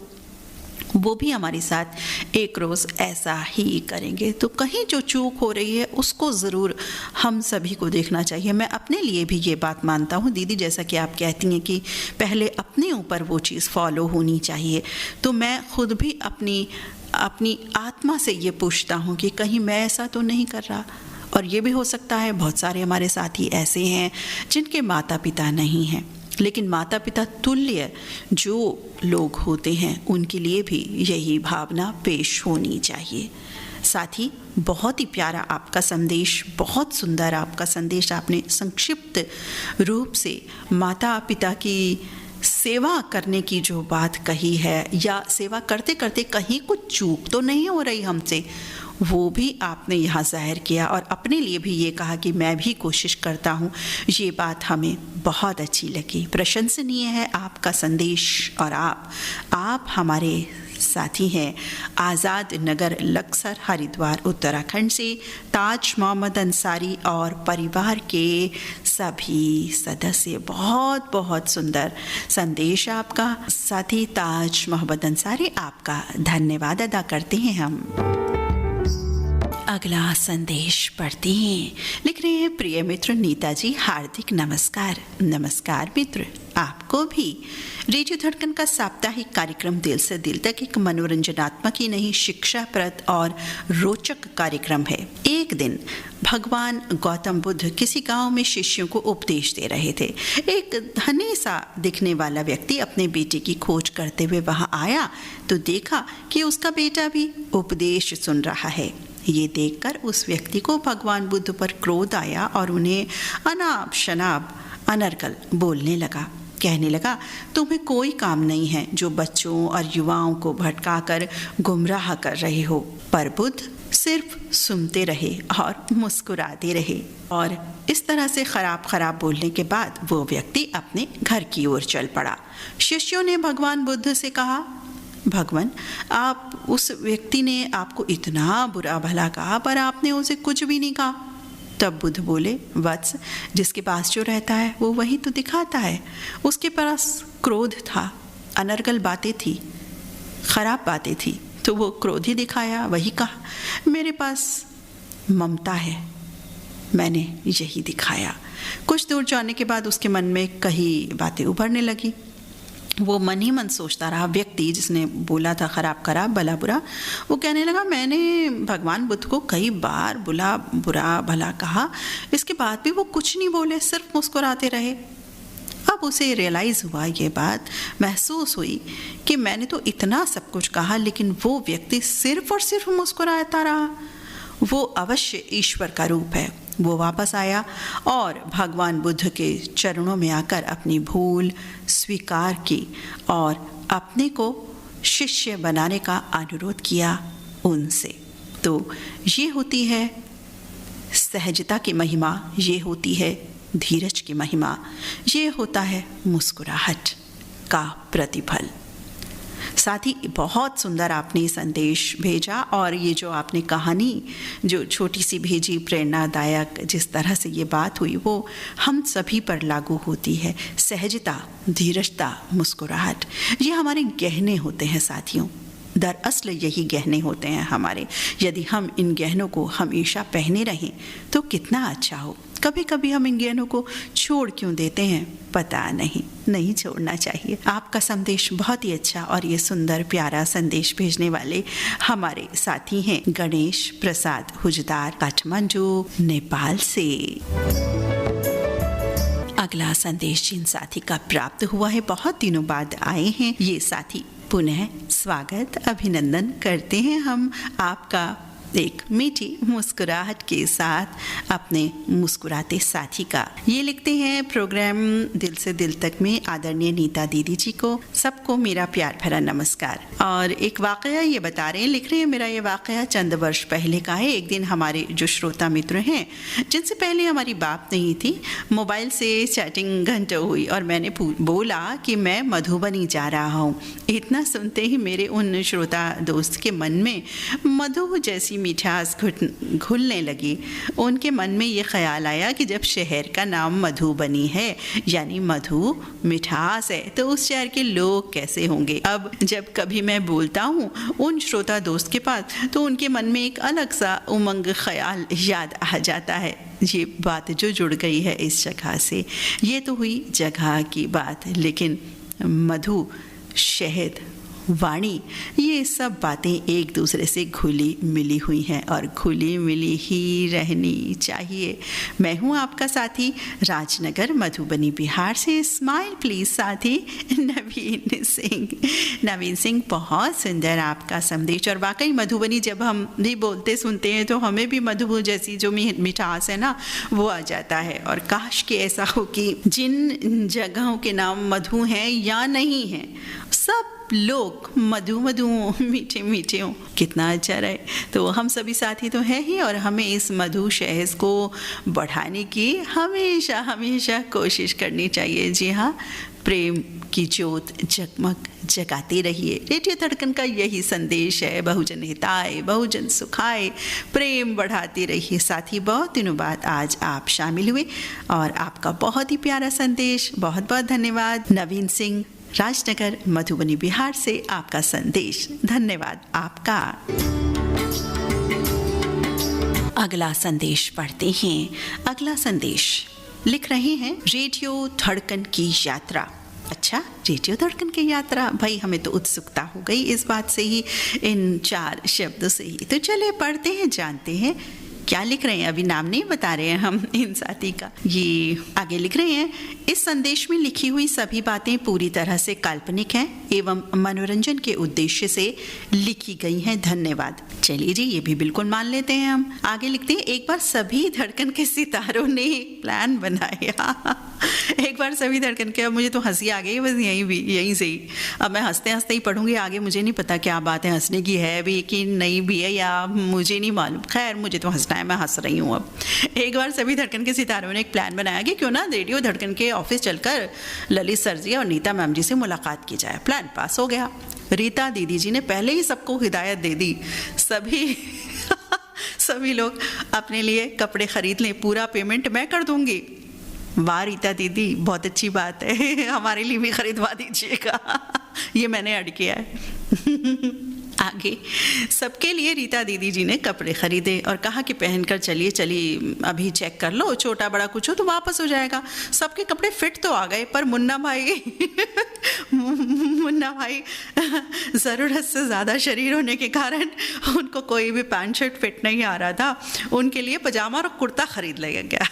वो भी हमारे साथ एक रोज़ ऐसा ही करेंगे। तो कहीं जो चूक हो रही है उसको ज़रूर हम सभी को देखना चाहिए। मैं अपने लिए भी ये बात मानता हूँ दीदी, जैसा कि आप कहती हैं कि पहले अपने ऊपर वो चीज़ फॉलो होनी चाहिए, तो मैं खुद भी अपनी आत्मा से ये पूछता हूँ कि कहीं मैं ऐसा तो नहीं कर रहा। और ये भी हो सकता है बहुत सारे हमारे साथी ऐसे हैं जिनके माता पिता नहीं हैं, लेकिन माता पिता तुल्य जो लोग होते हैं उनके लिए भी यही भावना पेश होनी चाहिए। साथ ही बहुत ही प्यारा आपका संदेश, बहुत सुंदर आपका संदेश। आपने संक्षिप्त रूप से माता पिता की सेवा करने की जो बात कही है, या सेवा करते करते कहीं कुछ चूक तो नहीं हो रही हमसे, वो भी आपने यहाँ ज़ाहिर किया, और अपने लिए भी ये कहा कि मैं भी कोशिश करता हूँ। ये बात हमें बहुत अच्छी लगी, प्रशंसनीय है आपका संदेश। और आप हमारे साथी हैं आज़ाद नगर लक्सर हरिद्वार उत्तराखंड से ताज मोहम्मद अंसारी और परिवार के सभी सदस्य। बहुत बहुत सुंदर संदेश आपका। साथी ताज मोहम्मद अंसारी, आपका धन्यवाद अदा करते हैं हम। अगला संदेश पढ़ते हैं। लिख रहे हैं प्रिय मित्र नीता जी, हार्दिक नमस्कार। नमस्कार मित्र, आपको भी। रेडियो धड़कन का साप्ताहिक कार्यक्रम दिल से दिल तक एक मनोरंजनात्मक ही नहीं, शिक्षाप्रद और रोचक कार्यक्रम है। एक दिन भगवान गौतम बुद्ध किसी गांव में शिष्यों को उपदेश दे रहे थे। एक धनी सा दिखने वाला व्यक्ति अपने बेटे की खोज करते हुए वहां आया तो देखा कि उसका बेटा भी उपदेश सुन रहा है। ये देखकर उस व्यक्ति को भगवान बुद्ध पर क्रोध आया और उन्हें अनाप शनाप अनर्गल बोलने लगा। कहने लगा, तुम्हें कोई काम नहीं है जो बच्चों और युवाओं को भटकाकर गुमराह कर रहे हो। पर बुद्ध सिर्फ सुनते रहे और मुस्कुराते रहे। और इस तरह से खराब बोलने के बाद वो व्यक्ति अपने घर की ओर चल पड़ा। शिष्यों ने भगवान बुद्ध से कहा, भगवान, आप उस व्यक्ति ने आपको इतना बुरा भला कहा पर आपने उसे कुछ भी नहीं कहा। तब बुद्ध बोले, वत्स, जिसके पास जो रहता है वो वही तो दिखाता है। उसके पास क्रोध था, अनर्गल बातें थी, खराब बातें थी, तो वो क्रोध ही दिखाया, वही कहा। मेरे पास ममता है, मैंने यही दिखाया। कुछ दूर जाने के बाद उसके मन में कई बातें उभरने लगी। वो मन ही मन सोचता रहा। व्यक्ति जिसने बोला था खराब भला बुरा, वो कहने लगा, मैंने भगवान बुद्ध को कई बार बुरा भला कहा, इसके बाद भी वो कुछ नहीं बोले, सिर्फ मुस्कुराते रहे। अब उसे रियलाइज़ हुआ, ये बात महसूस हुई कि मैंने तो इतना सब कुछ कहा लेकिन वो व्यक्ति सिर्फ और सिर्फ मुस्कुराता रहा। वो अवश्य ईश्वर का रूप है। वो वापस आया और भगवान बुद्ध के चरणों में आकर अपनी भूल स्वीकार की और अपने को शिष्य बनाने का अनुरोध किया उनसे। तो ये होती है सहजता की महिमा, ये होती है धीरज की महिमा, ये होता है मुस्कुराहट का प्रतिफल। साथ ही बहुत सुंदर आपने संदेश भेजा, और ये जो आपने कहानी जो छोटी सी भेजी, प्रेरणादायक जिस तरह से ये बात हुई, वो हम सभी पर लागू होती है। सहजता, धीरजता, मुस्कुराहट, ये हमारे गहने होते हैं साथियों। दरअसल यही गहने होते हैं हमारे। यदि हम इन गहनों को हमेशा पहने रहें तो कितना अच्छा हो। कभी कभी हम इन गहनों को छोड़ क्यों देते हैं, पता नहीं छोड़ना चाहिए। आपका संदेश बहुत ही अच्छा, और ये सुंदर प्यारा संदेश भेजने वाले हमारे साथी हैं गणेश प्रसाद हुजदार, काठमांडू, नेपाल से। अगला संदेश जिन साथी का प्राप्त हुआ है, बहुत दिनों बाद आए हैं ये साथी, पुनः स्वागत, अभिनंदन करते हैं हम आपका एक मीठी मुस्कुराहट के साथ अपने मुस्कुराते साथी का। ये लिखते हैं, प्रोग्राम दिल से दिल तक में आदरणीय नीता दीदी जी को सबको मेरा प्यार भरा नमस्कार। और एक वाकया ये बता रहे हैं, लिख रहे हैं, मेरा ये वाकया चंद वर्ष पहले का है। एक दिन हमारे जो श्रोता मित्र हैं जिनसे पहले हमारी बात नहीं थी, मोबाइल से चैटिंग घंटों हुई और मैंने बोला कि मैं मधुबनी जा रहा हूँ। इतना सुनते ही मेरे उन श्रोता दोस्त के मन में मधु जैसी मिठास घुलने लगी। उनके मन में ये ख्याल आया कि जब शहर का नाम मधुबनी है, यानी मधु मिठास है, तो उस शहर के लोग कैसे होंगे। अब जब कभी मैं बोलता हूँ उन श्रोता दोस्त के पास, तो उनके मन में एक अलग सा उमंग ख्याल याद आ जाता है। ये बात जो जुड़ गई है इस जगह से, ये तो हुई जगह की बात, लेकिन मधु, शहद, वाणी, ये सब बातें एक दूसरे से घुली मिली हुई हैं और घुली मिली ही रहनी चाहिए। मैं हूँ आपका साथी राजनगर मधुबनी बिहार से। स्माइल प्लीज साथी नवीन सिंह। बहुत सुंदर आपका संदेश, और वाकई मधुबनी जब हम भी बोलते सुनते हैं तो हमें भी मधु जैसी जो मिठास है ना, वो आ जाता है। और काश कि ऐसा हो कि जिन जगहों के नाम मधु हैं या नहीं हैं, सब लोग मधु मीठे मीठे हों, कितना अच्छा रहे। तो हम सभी साथी तो हैं ही, और हमें इस मधु शहद को बढ़ाने की हमेशा कोशिश करनी चाहिए। जी हाँ, प्रेम की ज्योत जगमग जगाते रहिए। रेडियो धड़कन का यही संदेश है, बहुजन हिताय बहुजन सुखाय, प्रेम बढ़ाते रहिए। साथी, बहुत दिनों बाद आज आप शामिल हुए और आपका बहुत ही प्यारा संदेश, बहुत बहुत धन्यवाद। नवीन सिंह, राजनगर मधुबनी बिहार से आपका संदेश, धन्यवाद आपका। अगला संदेश पढ़ते हैं। अगला संदेश लिख रहे हैं, रेडियो धड़कन की यात्रा। अच्छा, रेडियो धड़कन की यात्रा, भाई हमें तो उत्सुकता हो गई इस बात से ही, इन 4 शब्दों से ही। तो चलिए पढ़ते हैं, जानते हैं क्या लिख रहे हैं। अभी नाम नहीं बता रहे हैं हम इन साथी का। ये आगे लिख रहे हैं, इस संदेश में लिखी हुई सभी बातें पूरी तरह से काल्पनिक हैं एवं मनोरंजन के उद्देश्य से लिखी गई हैं। धन्यवाद। चलिए जी, ये भी बिल्कुल मान लेते हैं हम। आगे लिखते हैं, एक बार सभी धड़कन के सितारों ने एक प्लान बनाया। एक बार सभी धड़कन के, अब मुझे तो हंसी आ गई बस यहीं से ही। अब मैं हंसते हंसते ही पढ़ूंगी, आगे मुझे नहीं पता क्या बात है, हंसने की है भी कि नहीं भी है, या मुझे नहीं मालूम। खैर, मुझे तो हंसना है, मैं हंस रही हूँ। अब एक बार सभी धड़कन के सितारों ने एक प्लान बनाया कि क्यों ना रेडियो धड़कन के ऑफिस चलकर ललित सर जी और नीता मैम जी से मुलाकात की जाए। प्लान पास हो गया। रीता दीदी जी ने पहले ही सबको हिदायत दे दी, सभी लोग अपने लिए कपड़े खरीद लें, पूरा पेमेंट मैं कर दूंगी। वाह रीता दीदी, बहुत अच्छी बात है, हमारे लिए भी खरीदवा दीजिएगा। ये मैंने ऐड किया है। आगे सबके लिए रीता दीदी जी ने कपड़े खरीदे और कहा कि पहनकर चलिए अभी चेक कर लो, छोटा बड़ा कुछ हो तो वापस हो जाएगा। सबके कपड़े फिट तो आ गए, पर मुन्ना भाई ज़रूरत से ज़्यादा शरीर होने के कारण उनको कोई भी पैंट शर्ट फिट नहीं आ रहा था। उनके लिए पजामा और कुर्ता खरीद लिया गया।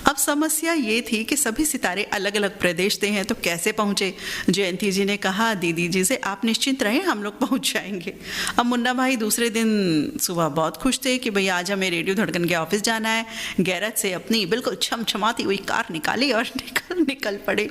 अब समस्या ये थी कि सभी सितारे अलग अलग प्रदेश से हैं, तो कैसे पहुँचे। जयंती जी ने कहा दीदी जी से, आप निश्चिंत रहें, हम लोग पहुंच जाएंगे। अब मुन्ना भाई दूसरे दिन सुबह बहुत खुश थे कि भई आज हमें रेडियो धड़कन के ऑफिस जाना है। गैरेज से अपनी बिल्कुल छमछमाती हुई कार निकाली और निकल पड़े।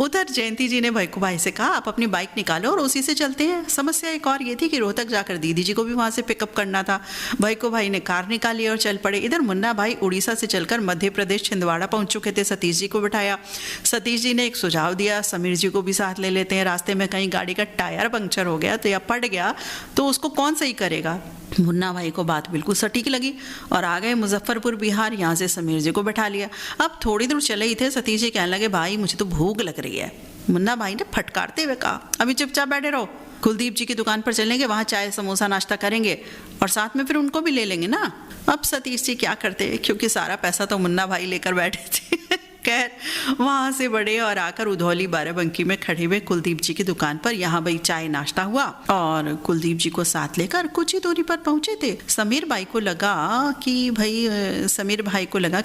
उधर जयंती जयंती जी ने भैकू भाई से कहा आप अपनी बाइक निकालो और उसी से चलते हैं। समस्या एक और ये थी कि रोहतक जाकर दीदी जी को भी वहाँ से पिकअप करना था। भैकू भाई ने कार निकाली और चल पड़े। इधर मुन्ना भाई उड़ीसा से चलकर मध्य प्रदेश छिंदवाड़ा पहुंच चुके थे। सतीश जी को बिठाया। सतीश जी ने एक सुझाव दिया, समीर जी को भी साथ ले लेते हैं, रास्ते में कहीं गाड़ी का टायर पंक्चर हो गया तो या फट गया तो उसको कौन सही करेगा। मुन्ना भाई को बात बिल्कुल सटीक लगी और आ गए मुजफ्फरपुर बिहार। यहाँ से समीर जी को बैठा लिया। अब थोड़ी दूर चले ही थे, सतीश जी कहने लगे भाई मुझे तो भूख लग रही है। मुन्ना भाई ने फटकारते हुए कहा अभी चुपचाप बैठे रहो, कुलदीप जी की दुकान पर चलेंगे, वहाँ चाय समोसा नाश्ता करेंगे और साथ में फिर उनको भी ले लेंगे ना। अब सतीश जी क्या करते, क्योंकि सारा पैसा तो मुन्ना भाई लेकर बैठे थे। खैर वहाँ से बड़े और आकर उधौली बाराबंकी में खड़े हुए कुलदीप जी की दुकान पर यहाँ भाई चाय नाश्ता हुआ और कुलदीप जी को साथ लेकर कुछ ही दूरी पर पहुंचे थे। समीर भाई को लगा कि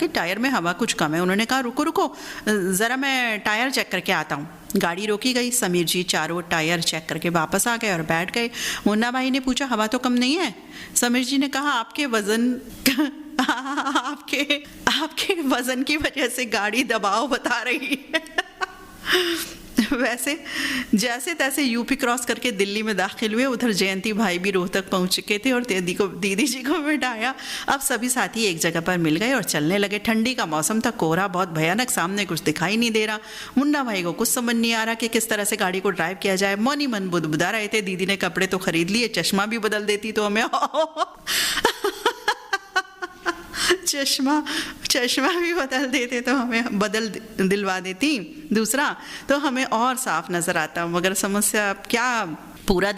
टायर में हवा कुछ कम है। उन्होंने कहा रुको रुको ज़रा मैं टायर चेक करके आता हूँ। गाड़ी रोकी गई। समीर जी चारों टायर चेक करके वापस आ गए और बैठ गए। मुन्ना भाई ने पूछा हवा तो कम नहीं है। समीर जी ने कहा आपके वजन की वजह से गाड़ी दबाव बता रही है। वैसे जैसे तैसे यूपी क्रॉस करके दिल्ली में दाखिल हुए। उधर जयंती भाई भी रोहतक पहुंच चुके थे और दीदी जी को बिठाया। अब सभी साथी एक जगह पर मिल गए और चलने लगे। ठंडी का मौसम था, कोहरा बहुत भयानक, सामने कुछ दिखाई नहीं दे रहा। मुन्ना भाई को कुछ समझ नहीं आ रहा कि किस तरह से गाड़ी को ड्राइव किया जाए। मन ही मन बुदबुदा रहे थे। दीदी ने कपड़े तो खरीद लिए, चश्मा भी बदल देती तो हमें चश्मा भी बदल देते तो हमें दिलवा देती दूसरा तो हमें और साफ नजर आता। मगर समस्या क्या, पूरा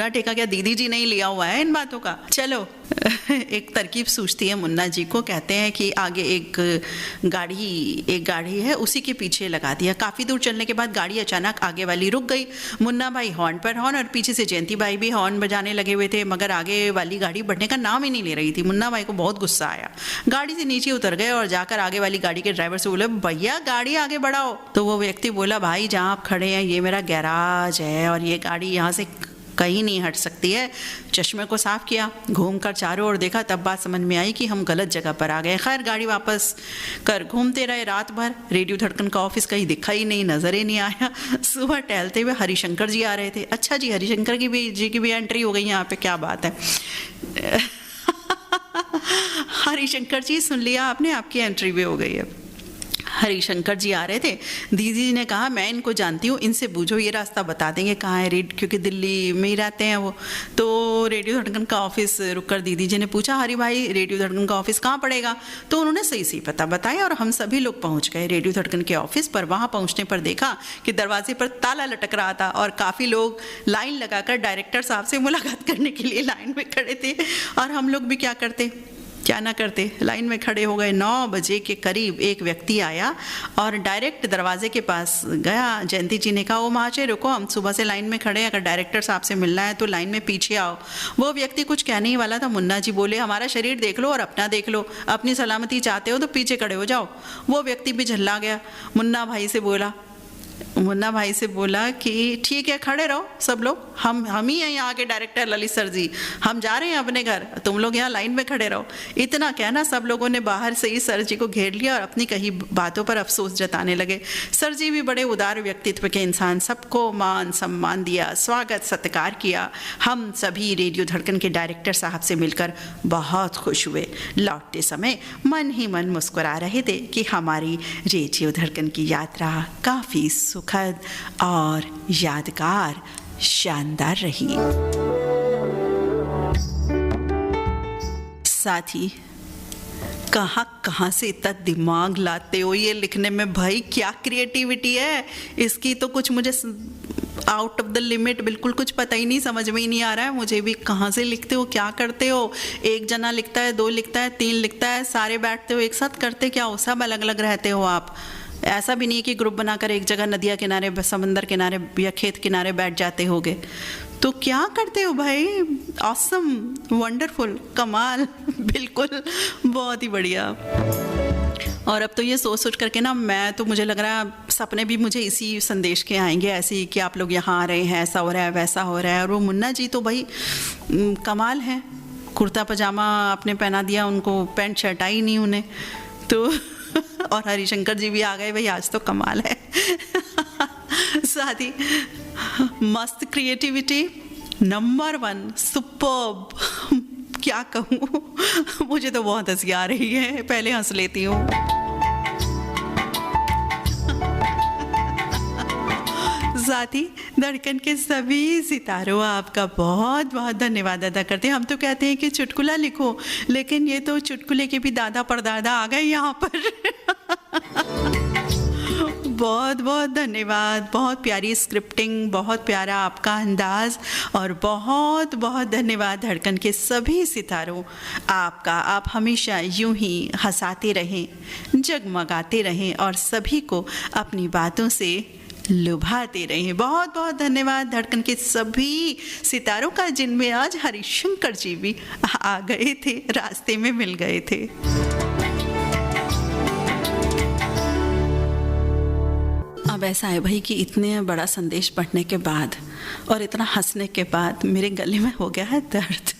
ठेका क्या दीदी जी नहीं लिया हुआ है इन बातों का। चलो एक तरकीब सूझती है मुन्ना जी को। कहते हैं कि आगे एक गाड़ी है, उसी के पीछे लगा दिया। काफ़ी दूर चलने के बाद गाड़ी अचानक आगे वाली रुक गई। मुन्ना भाई हॉर्न पर हॉर्न और पीछे से जयंती भाई भी हॉर्न बजाने लगे हुए थे, मगर आगे वाली गाड़ी बढ़ने का नाम ही नहीं ले रही थी। मुन्ना भाई को बहुत गुस्सा आया। गाड़ी से नीचे उतर गए और जाकर आगे वाली गाड़ी के ड्राइवर से बोले भैया गाड़ी आगे बढ़ाओ। तो वो व्यक्ति बोला भाई जहाँ आप खड़े हैं ये मेरा गैराज है और ये गाड़ी यहाँ से कहीं नहीं हट सकती है। चश्मे को साफ किया, घूमकर चारों ओर देखा, तब बात समझ में आई कि हम गलत जगह पर आ गए। खैर गाड़ी वापस कर घूमते रहे रात भर। रेडियो धड़कन का ऑफिस कहीं दिखा ही नहीं, नजर ही नहीं आया। सुबह टहलते हुए हरिशंकर जी आ रहे थे। अच्छा जी, हरिशंकर जी की भी एंट्री हो गई यहाँ पे, क्या बात है। हरिशंकर जी सुन लिया आपने, आपकी एंट्री भी हो गई है। हरिशंकर जी आ रहे थे। दीदी जी ने कहा मैं इनको जानती हूँ, इनसे पूछो ये रास्ता बता देंगे कहाँ है। क्योंकि दिल्ली में ही रहते हैं वो। तो रेडियो धड़कन का ऑफिस रुककर दीदी जी ने पूछा हरि भाई रेडियो धड़कन का ऑफिस कहाँ पड़ेगा। तो उन्होंने सही पता बताया और हम सभी लोग पहुँच गए रेडियो धड़कन के ऑफिस पर। वहाँ पहुँचने पर देखा कि दरवाजे पर ताला लटक रहा था और काफ़ी लोग लाइन लगाकर डायरेक्टर साहब से मुलाकात करने के लिए लाइन में खड़े थे। और हम लोग भी क्या ना करते, लाइन में खड़े हो गए। 9 बजे के करीब एक व्यक्ति आया और डायरेक्ट दरवाजे के पास गया। जयंती जी ने कहा ओ महाशय रुको, हम सुबह से लाइन में खड़े हैं, अगर डायरेक्टर साहब से मिलना है तो लाइन में पीछे आओ। वो व्यक्ति कुछ कहने ही वाला था। मुन्ना जी बोले हमारा शरीर देख लो और अपना देख लो, अपनी सलामती चाहते हो तो पीछे खड़े हो जाओ। वो व्यक्ति भी झल्ला गया। मुन्ना भाई से बोला कि ठीक है खड़े रहो सब लोग, हम ही हैं यहाँ के डायरेक्टर ललित सर जी, हम जा रहे हैं अपने घर, तुम लोग यहाँ लाइन में खड़े रहो। इतना कहना सब लोगों ने बाहर से ही सर जी को घेर लिया और अपनी कही बातों पर अफसोस जताने लगे। सर जी भी बड़े उदार व्यक्तित्व के इंसान, सबको मान सम्मान दिया, स्वागत सत्कार किया। हम सभी रेडियो धड़कन के डायरेक्टर साहब से मिलकर बहुत खुश हुए। लौटते समय मन ही मन मुस्कुरा रहे थे कि हमारी रेडियो धड़कन की यात्रा काफ़ी सुखद और यादगार शानदार रही। साथी कहाँ से इतना दिमाग लाते हो ये लिखने में, भाई क्या क्रिएटिविटी है इसकी, तो कुछ मुझे आउट ऑफ द लिमिट, बिल्कुल कुछ पता ही नहीं, समझ में ही नहीं आ रहा है मुझे भी। कहाँ से लिखते हो, क्या करते हो? एक जना लिखता है, 2 लिखता है, 3 लिखता है, सारे बैठते हो एक साथ, करते क्या हो? सब अलग अलग रहते हो आप। ऐसा भी नहीं है कि ग्रुप बनाकर एक जगह नदिया किनारे, समंदर किनारे या खेत किनारे बैठ जाते होगे। तो क्या करते हो भाई? ऑसम, वंडरफुल, कमाल, बिल्कुल बहुत ही बढ़िया। और अब तो ये सोच करके ना मुझे लग रहा है सपने भी मुझे इसी संदेश के आएंगे, ऐसे ही कि आप लोग यहाँ आ रहे हैं, ऐसा हो रहा है, वैसा हो रहा है। और वो मुन्ना जी तो भाई कमाल है, कुर्ता पजामा आपने पहना दिया उनको, पैंट शर्ट आई नहीं उन्हें तो और हरिशंकर जी भी आ गए, भाई आज तो कमाल है। साथी मस्त क्रिएटिविटी, नंबर 1, सुपर्ब। क्या कहूँ, मुझे तो बहुत हंसी आ रही है, पहले हंस लेती हूँ। साथी धड़कन के सभी सितारों आपका बहुत बहुत धन्यवाद अदा करते हैं। हम तो कहते हैं कि चुटकुला लिखो, लेकिन ये तो चुटकुले के भी दादा परदादा आ गए यहाँ पर। बहुत बहुत धन्यवाद, बहुत प्यारी स्क्रिप्टिंग, बहुत प्यारा आपका अंदाज, और बहुत बहुत धन्यवाद धड़कन के सभी सितारों आपका। आप हमेशा यूं ही हंसाते रहें, जगमगाते रहें और सभी को अपनी बातों से लुभाते रहें। बहुत बहुत धन्यवाद धड़कन के सभी सितारों का, जिनमें आज हरिशंकर जी भी आ गए थे, रास्ते में मिल गए थे। अब ऐसा है भाई कि इतने बड़ा संदेश पढ़ने के बाद और इतना हंसने के बाद मेरे गले में हो गया है दर्द,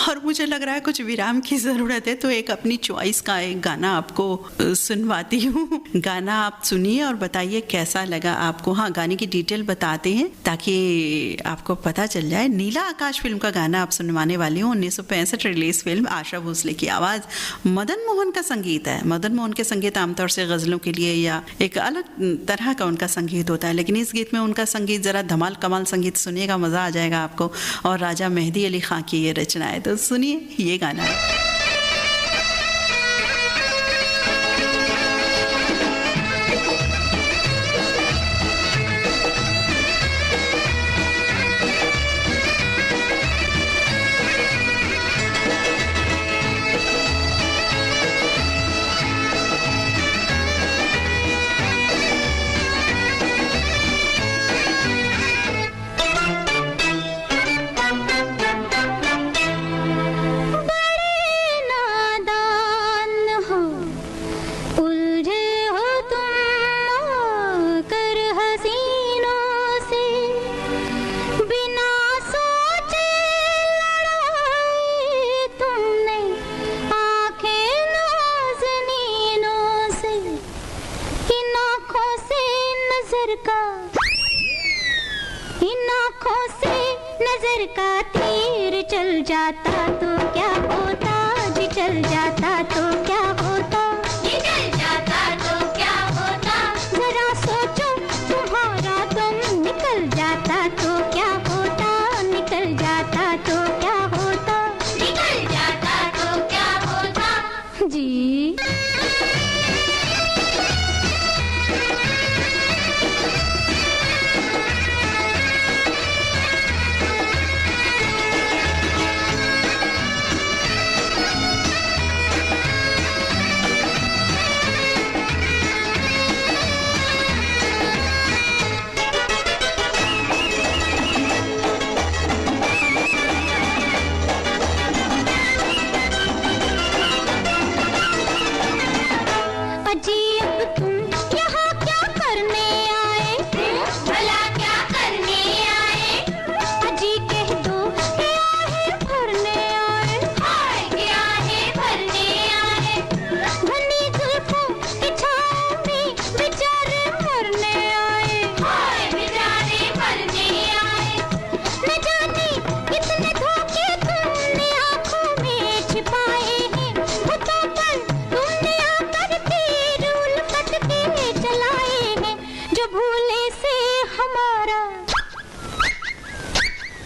और मुझे लग रहा है कुछ विराम की ज़रूरत है। तो एक अपनी चॉइस का एक गाना आपको सुनवाती हूँ। गाना आप सुनिए और बताइए कैसा लगा आपको। हाँ, गाने की डिटेल बताते हैं ताकि आपको पता चल जाए। नीला आकाश फिल्म का गाना आप सुनवाने वाली हूँ। 1965 रिलीज फिल्म, आशा भोसले की आवाज़, मदन मोहन का संगीत है। मदन मोहन के संगीत आमतौर से गज़लों के लिए या एक अलग तरह का उनका संगीत होता है, लेकिन इस गीत में उनका संगीत ज़रा धमाल कमाल संगीत सुनिएगा, मज़ा आ जाएगा आपको। और राजा मेहदी अली खां की ये रचना है, तो सुनिए ये गाना है। इन आँखों से नजर का तीर चल जाता तो क्या होता, जी चल जाता तो क्या होता, जी चल जाता तो क्या होता, जरा सोचो तुम्हारा दम निकल जाता तो क्या होता, निकल जाता तो क्या होता, निकल जाता तो क्या होता। जी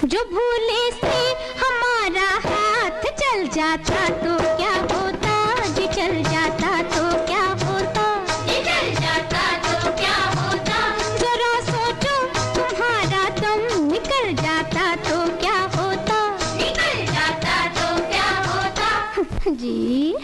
जो भूले से हमारा हाथ चल जाता तो क्या होता, जी चल जाता तो क्या होता, जी चल जाता तो क्या होता, जरा सोचो तुम्हारा दम निकल जाता तो क्या होता, निकल जाता तो क्या होता। जी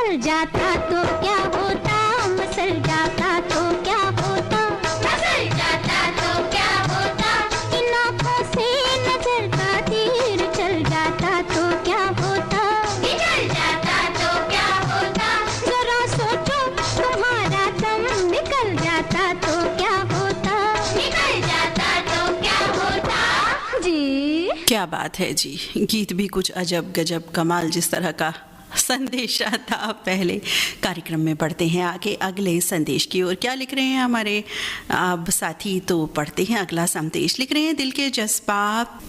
मसल जाता तो क्या होता, मसल जाता तो क्या होता, मसल जाता तो क्या होता, इन आँखों से नजर का तीर चल जाता तो क्या होता, निकल जाता तो क्या होता, जरा सोचो तुम्हारा दम निकल जाता तो क्या होता, निकल जाता तो क्या होता। जी क्या बात है जी, गीत भी कुछ अजब गजब कमाल, जिस तरह का संदेश आता। पहले कार्यक्रम में बढ़ते हैं आगे अगले संदेश की ओर। क्या लिख रहे हैं हमारे अब साथी, तो पढ़ते हैं अगला संदेश। लिख रहे हैं दिल के जज्बात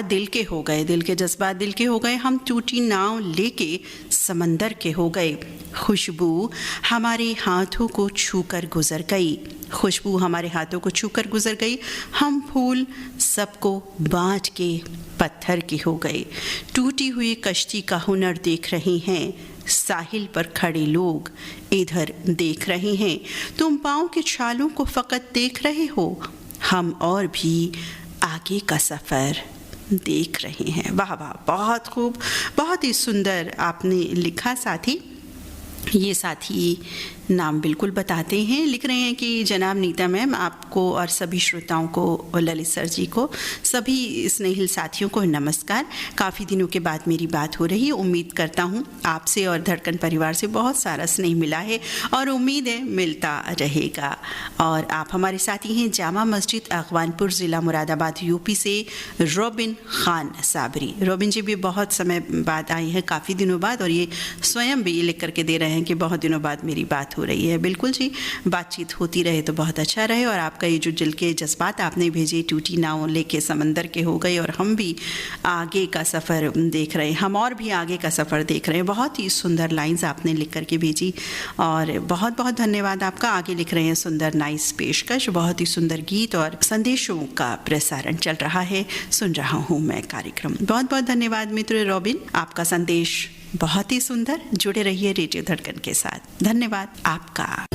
दिल के हो गए, दिल के जज्बात दिल के हो गए, हम टूटी नाव लेके समंदर के हो गए, खुशबू हमारे हाथों को छूकर गुजर गई, खुशबू हमारे हाथों को छूकर गुजर गई, हम फूल सबको बांट के पत्थर के हो गए, टूटी हुई कश्ती का हुनर देख रहे हैं, साहिल पर खड़े लोग इधर देख रहे हैं, तुम पाँव के छालों को फकत देख रहे हो, हम और भी आगे का सफ़र देख रहे हैं। वाह वाह, बहुत खूब, बहुत ही सुंदर आपने लिखा साथी। ये साथी नाम बिल्कुल बताते हैं, लिख रहे हैं कि जनाब नीता मैम, आपको और सभी श्रोताओं को और ललित सर जी को, सभी स्नेहिल साथियों को नमस्कार। काफ़ी दिनों के बाद मेरी बात हो रही है, उम्मीद करता हूँ आपसे और धड़कन परिवार से बहुत सारा स्नेह मिला है और उम्मीद है मिलता रहेगा। और आप हमारे साथी हैं जामा मस्जिद अगवानपुर, ज़िला मुरादाबाद, यूपी से रोबिन खान साबरी। रोबिन जी भी बहुत समय बाद आए हैं, काफ़ी दिनों बाद, और ये स्वयं भी लिख करके दे रहे हैं कि बहुत दिनों बाद मेरी बात हो रही है। बिल्कुल जी, बातचीत होती रहे तो बहुत अच्छा रहे। और आपका ये जो दिल के जज्बात आपने भेजे, टूटी नाव लेके समंदर के हो गए और हम भी आगे का सफ़र देख रहे हैं, हम और भी आगे का सफ़र देख रहे हैं, बहुत ही सुंदर लाइंस आपने लिख करके भेजी और बहुत बहुत धन्यवाद आपका। आगे लिख रहे हैं सुंदर नाइस पेशकश, बहुत ही सुंदर गीत और संदेशों का प्रसारण चल रहा है, सुन रहा हूँ मैं कार्यक्रम। बहुत बहुत धन्यवाद मित्र रॉबिन, आपका संदेश बहुत ही सुंदर। जुड़े रहिए रेडियो धड़कन के साथ, धन्यवाद आपका।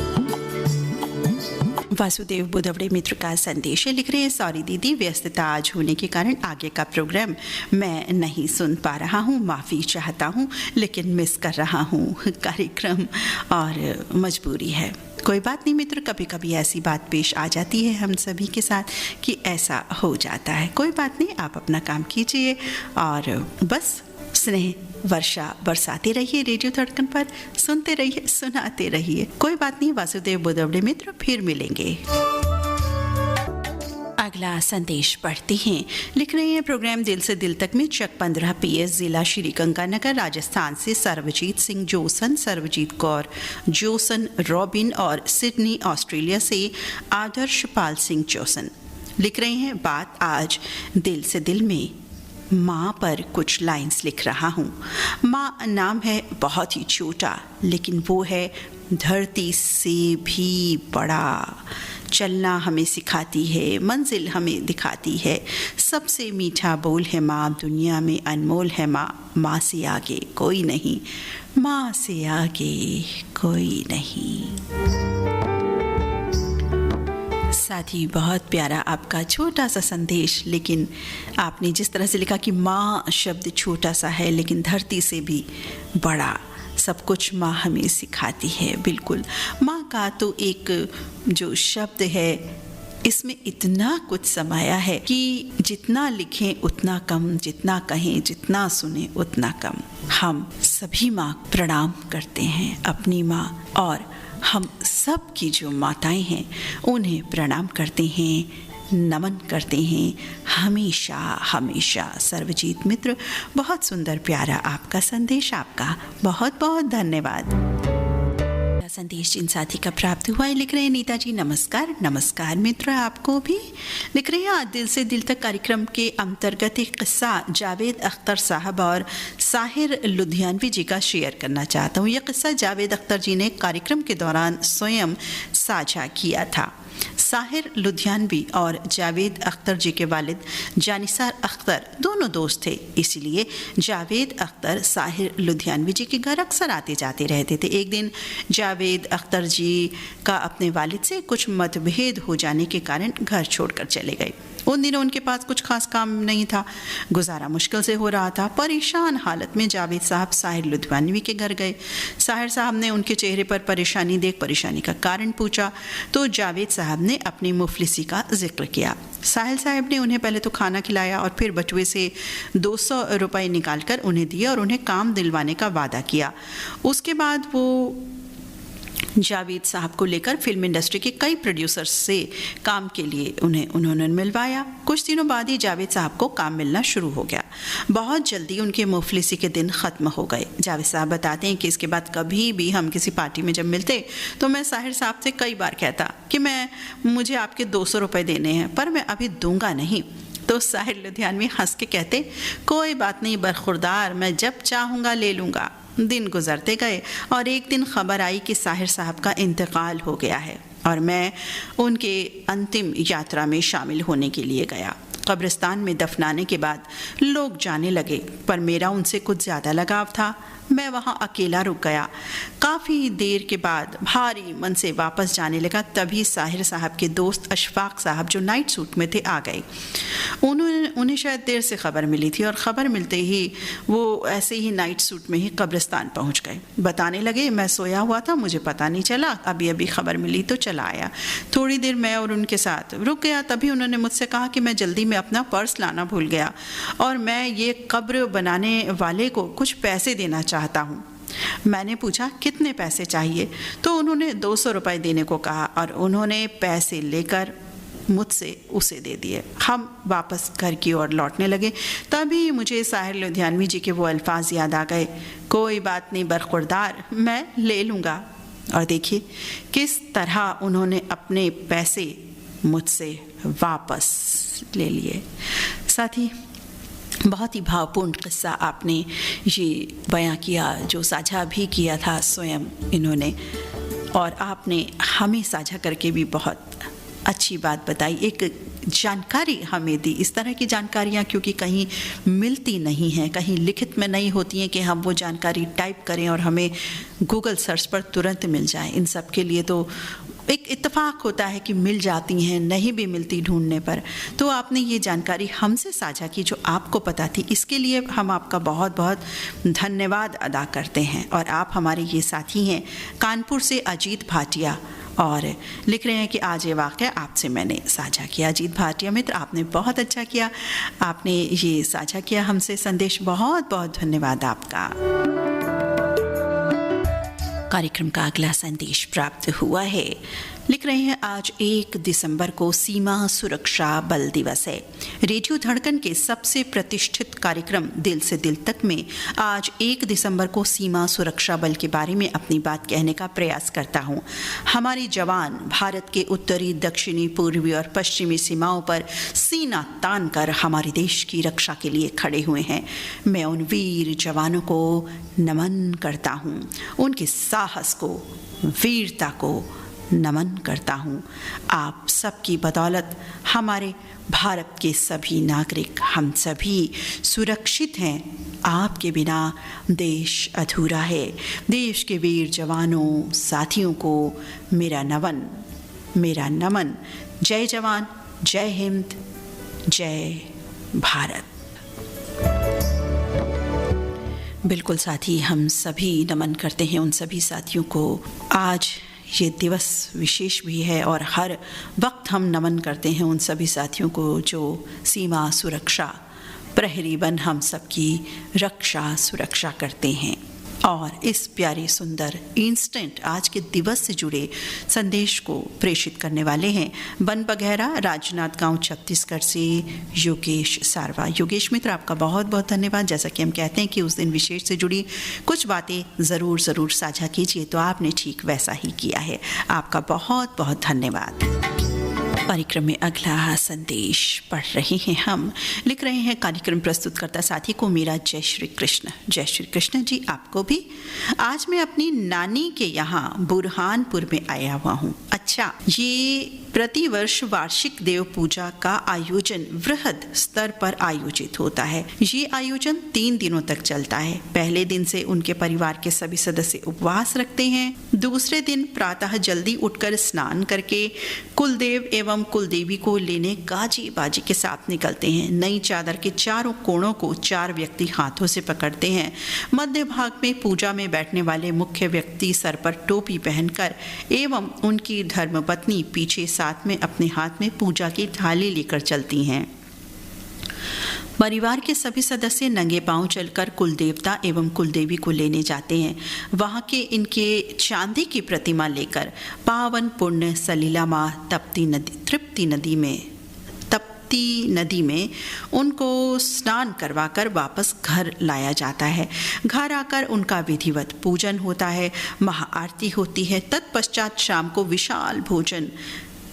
वासुदेव बुधवड़े मित्र का संदेश है, लिख रहे हैं सॉरी दीदी, व्यस्तता आज होने के कारण आगे का प्रोग्राम मैं नहीं सुन पा रहा हूँ, माफ़ी चाहता हूँ, लेकिन मिस कर रहा हूँ कार्यक्रम और मजबूरी है। कोई बात नहीं मित्र, कभी कभी ऐसी बात पेश आ जाती है हम सभी के साथ कि ऐसा हो जाता है। कोई बात नहीं, आप अपना काम कीजिए और बस स्नेह वर्षा बरसाते रहिए, रेडियो धड़कन पर सुनते रहिए, सुनाते रहिए। कोई बात नहीं वासुदेव बुधवड़े मित्र, फिर मिलेंगे। अगला संदेश पढ़ते हैं, लिख रहे हैं प्रोग्राम दिल से दिल तक में चक 15 PS, जिला श्री गंगानगर, राजस्थान से Sarabjit Singh Jason, Sarabjit Kaur Jason robin और सिडनी ऑस्ट्रेलिया से आदर्श पाल सिंह जोसन। लिख रहे हैं बात आज दिल से दिल में माँ पर कुछ लाइंस लिख रहा हूँ। माँ नाम है बहुत ही छोटा, लेकिन वो है धरती से भी बड़ा, चलना हमें सिखाती है, मंजिल हमें दिखाती है, सबसे मीठा बोल है माँ, दुनिया में अनमोल है माँ, माँ से आगे कोई नहीं, माँ से आगे कोई नहीं। साथी बहुत प्यारा आपका छोटा सा संदेश, लेकिन आपने जिस तरह से लिखा कि माँ शब्द छोटा सा है लेकिन धरती से भी बड़ा, सब कुछ माँ हमें सिखाती है। बिल्कुल, माँ का तो एक जो शब्द है इसमें इतना कुछ समाया है कि जितना लिखें उतना कम, जितना कहें जितना सुने उतना कम। हम सभी माँ प्रणाम करते हैं अपनी माँ, और हम सब की जो माताएं हैं उन्हें प्रणाम करते हैं, नमन करते हैं हमेशा हमेशा। सर्वजीत मित्र, बहुत सुंदर प्यारा आपका संदेश, आपका बहुत बहुत धन्यवाद। संदेश जिन साथी का प्राप्त हुआ है, लिख रहे हैं नीता जी नमस्कार। नमस्कार मित्र, आपको भी। लिख रहे हैं आज दिल से दिल तक कार्यक्रम के अंतर्गत एक किस्सा जावेद अख्तर साहब और साहिर लुधियानवी जी का शेयर करना चाहता हूँ। यह किस्सा जावेद अख्तर जी ने कार्यक्रम के दौरान स्वयं साझा किया था। साहिर लुधियानवी और जावेद अख्तर जी के वालिद जानिसार अख्तर दोनों दोस्त थे, इसलिए जावेद अख्तर साहिर लुधियानवी जी के घर अक्सर आते जाते रहते थे। एक दिन जावेद अख्तर जी का अपने वालिद से कुछ मतभेद हो जाने के कारण घर छोड़कर चले गए। उन दिनों उनके पास कुछ खास काम नहीं था, गुजारा मुश्किल से हो रहा था। परेशान हालत में जावेद साहब साहिर लुधियानवी के घर गए। साहिर साहब ने उनके चेहरे पर परेशानी देख परेशानी का कारण पूछा तो जावेद साहब ने अपनी मुफलिसी का जिक्र किया। साहिल साहब ने उन्हें पहले तो खाना खिलाया और फिर बटुए से 200 रुपये निकालकर उन्हें दिए और उन्हें काम दिलवाने का वादा किया। उसके बाद वो जावेद साहब को लेकर फिल्म इंडस्ट्री के कई प्रोड्यूसर्स से काम के लिए उन्होंने मिलवाया। कुछ दिनों बाद ही जावेद साहब को काम मिलना शुरू हो गया। बहुत जल्दी उनके मुफलिसी के दिन ख़त्म हो गए। जावेद साहब बताते हैं कि इसके बाद कभी भी हम किसी पार्टी में जब मिलते तो मैं साहिर साहब से कई बार कहता कि मुझे आपके 200 रुपये देने हैं, पर मैं अभी दूंगा नहीं। तो साहिर लुधियानवी हंस के कहते, कोई बात नहीं बरखुरदार, मैं जब चाहूँगा ले लूँगा। दिन गुजरते गए और एक दिन खबर आई कि साहिर साहब का इंतकाल हो गया है और मैं उनके अंतिम यात्रा में शामिल होने के लिए गया। कब्रिस्तान में दफनाने के बाद लोग जाने लगे, पर मेरा उनसे कुछ ज़्यादा लगाव था। मैं वहाँ अकेला रुक गया। काफ़ी देर के बाद भारी मन से वापस जाने लगा, तभी साहिर साहब के दोस्त अशफाक साहब जो नाइट सूट में थे आ गए। उन्हें शायद देर से खबर मिली थी और ख़बर मिलते ही वो ऐसे ही नाइट सूट में ही कब्रिस्तान पहुँच गए। बताने लगे, मैं सोया हुआ था, मुझे पता नहीं चला, अभी अभी खबर मिली तो चला आया। थोड़ी देर मैं और उनके साथ रुक गया। तभी उन्होंने मुझसे कहा कि मैं जल्दी में अपना पर्स लाना भूल गया और मैं ये कब्र बनाने वाले को कुछ पैसे देना चाहता हूँ। मैंने पूछा कितने पैसे चाहिए, तो उन्होंने 200 रुपये देने को कहा और उन्होंने पैसे लेकर मुझसे उसे दे दिए। हम वापस घर की ओर लौटने लगे। तभी मुझे साहिर लुधियानवी जी के वो अल्फाज याद आ गए, कोई बात नहीं बरखुरदार, मैं ले लूँगा। और देखिए किस तरह उन्होंने अपने पैसे मुझसे वापस ले लिए। साथ ही बहुत ही भावपूर्ण किस्सा आपने ये बयां किया, जो साझा भी किया था स्वयं इन्होंने, और आपने हमें साझा करके भी बहुत अच्छी बात बताई, एक जानकारी हमें दी। इस तरह की जानकारियाँ क्योंकि कहीं मिलती नहीं हैं, कहीं लिखित में नहीं होती हैं कि हम वो जानकारी टाइप करें और हमें गूगल सर्च पर तुरंत मिल जाए। इन सब के लिए तो एक इत्तेफाक होता है कि मिल जाती हैं, नहीं भी मिलती ढूंढने पर। तो आपने ये जानकारी हमसे साझा की जो आपको पता थी, इसके लिए हम आपका बहुत बहुत धन्यवाद अदा करते हैं। और आप हमारे ये साथी हैं कानपुर से अजीत भाटिया, और लिख रहे हैं कि आज ये वाक़या आपसे मैंने साझा किया। अजीत भाटिया मित्र, आपने बहुत अच्छा किया, आपने ये साझा किया हमसे संदेश, बहुत बहुत धन्यवाद आपका। कार्यक्रम का अगला संदेश प्राप्त हुआ है। लिख रहे हैं, आज 1 दिसंबर को सीमा सुरक्षा बल दिवस है। रेडियो धड़कन के सबसे प्रतिष्ठित कार्यक्रम दिल से दिल तक में आज 1 दिसंबर को सीमा सुरक्षा बल के बारे में अपनी बात कहने का प्रयास करता हूँ। हमारे जवान भारत के उत्तरी, दक्षिणी, पूर्वी और पश्चिमी सीमाओं पर सीना तान कर हमारे देश की रक्षा के लिए खड़े हुए हैं। मैं उन वीर जवानों को नमन करता हूँ, उनके साहस को, वीरता को नमन करता हूँ। आप सबकी बदौलत हमारे भारत के सभी नागरिक, हम सभी सुरक्षित हैं। आपके बिना देश अधूरा है। देश के वीर जवानों, साथियों को मेरा नमन। जय जवान, जय हिंद, जय भारत। बिल्कुल साथी, हम सभी नमन करते हैं उन सभी साथियों को। आज ये दिवस विशेष भी है और हर वक्त हम नमन करते हैं उन सभी साथियों को जो सीमा सुरक्षा प्रहरी बन हम सबकी रक्षा सुरक्षा करते हैं। और इस प्यारे सुंदर इंस्टेंट आज के दिवस से जुड़े संदेश को प्रेषित करने वाले हैं बन बघैरा, राजनाथ गांव, छत्तीसगढ़ से योगेश सारवा। योगेश मित्र, आपका बहुत बहुत धन्यवाद। जैसा कि हम कहते हैं कि उस दिन विशेष से जुड़ी कुछ बातें ज़रूर साझा कीजिए, तो आपने ठीक वैसा ही किया है। आपका बहुत बहुत धन्यवाद। कार्यक्रम में अगला संदेश पढ़ रहे हैं हम। लिख रहे हैं, कार्यक्रम प्रस्तुत करता साथी को मेरा जय श्री कृष्ण। जय श्री कृष्ण जी आपको भी। आज मैं अपनी नानी के यहाँ बुरहानपुर में आया हुआ हूँ। अच्छा, ये प्रतिवर्ष वार्षिक देव पूजा का आयोजन वृहद स्तर पर आयोजित होता है। ये आयोजन 3 दिनों तक चलता है। पहले दिन से उनके परिवार के सभी सदस्य उपवास रखते हैं। दूसरे दिन प्रातः जल्दी उठकर स्नान करके कुलदेव एवं कुलदेवी को लेने गाजी बाजी के साथ निकलते हैं। नई चादर के चारों कोणों को 4 व्यक्ति हाथों से पकड़ते हैं। मध्य भाग में पूजा में बैठने वाले मुख्य व्यक्ति सर पर टोपी पहनकर एवं उनकी धर्मपत्नी पीछे साथ में अपने हाथ में पूजा की थाली लेकर चलती हैं। परिवार के सभी सदस्य नंगे पांव चलकर कुलदेवता एवं कुलदेवी को लेने जाते हैं। वहां के इनके चांदी की प्रतिमा लेकर पावन पुण्य सलीला मां तृप्ति नदी में उनको स्नान करवाकर वापस घर लाया जाता है। घर आकर उनका विधिवत पूजन होता है, महाआरती होती है। तत्पश्चात शाम को विशाल भोजन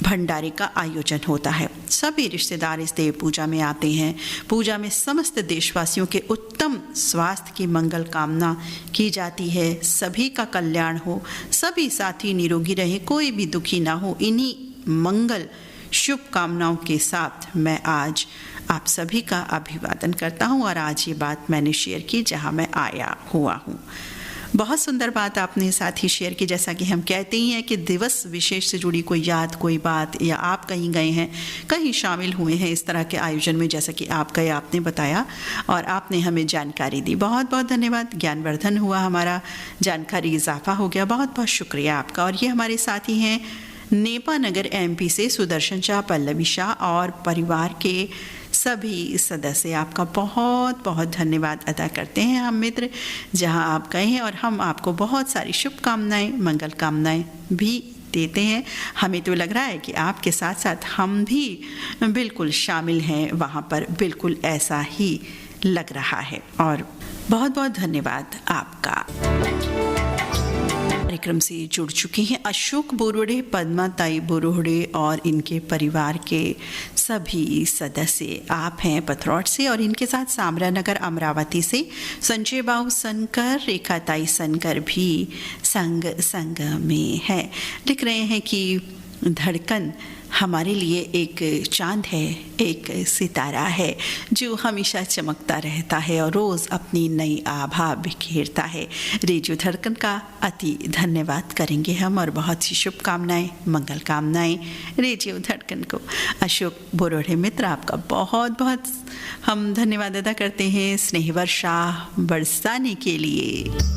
भंडारे का आयोजन होता है। सभी रिश्तेदार इस देव पूजा में आते हैं। पूजा में समस्त देशवासियों के उत्तम स्वास्थ्य की मंगल कामना की जाती है। सभी का कल्याण हो, सभी साथी निरोगी रहे, कोई भी दुखी ना हो। इन्हीं मंगल शुभ कामनाओं के साथ मैं आज आप सभी का अभिवादन करता हूँ और आज ये बात मैंने शेयर की जहाँ मैं आया हुआ हूँ। बहुत सुंदर बात आपने साथ ही शेयर की। जैसा कि हम कहते ही हैं कि दिवस विशेष से जुड़ी कोई याद, कोई बात, या आप कहीं गए हैं, कहीं शामिल हुए हैं इस तरह के आयोजन में, जैसा कि आप गए, आपने बताया और आपने हमें जानकारी दी। बहुत बहुत धन्यवाद। ज्ञानवर्धन हुआ हमारा, जानकारी इजाफा हो गया। बहुत बहुत शुक्रिया आपका। और ये हमारे साथी हैं नेपा नगर MP से सुदर्शन शाह, पल्लवी शाह और परिवार के सभी सदस्य। आपका बहुत बहुत धन्यवाद अदा करते हैं हम मित्र, जहां आप गए हैं, और हम आपको बहुत सारी शुभकामनाएं, मंगल कामनाएं भी देते हैं। हमें तो लग रहा है कि आपके साथ साथ हम भी बिल्कुल शामिल हैं वहां पर, बिल्कुल ऐसा ही लग रहा है। और बहुत बहुत धन्यवाद आपका। कार्यक्रम से जुड़ चुके हैं अशोक बोरोड़े, पद्मा ताई बोरोड़े और इनके परिवार के सभी सदस्य। आप हैं पथरौट से और इनके साथ सामरा नगर अमरावती से संजय बाबू सनकर, रेखा ताई सनकर भी संग में है। लिख रहे हैं कि धड़कन हमारे लिए एक चांद है, एक सितारा है जो हमेशा चमकता रहता है और रोज़ अपनी नई आभा बिखेरता है। रेडियो धड़कन का अति धन्यवाद करेंगे हम और बहुत सी शुभकामनाएं, मंगल कामनाएं रेडियो धड़कन को। अशोक बोरोड़े मित्र, आपका बहुत बहुत हम धन्यवाद अदा करते हैं स्नेह वर्षा बरसाने के लिए।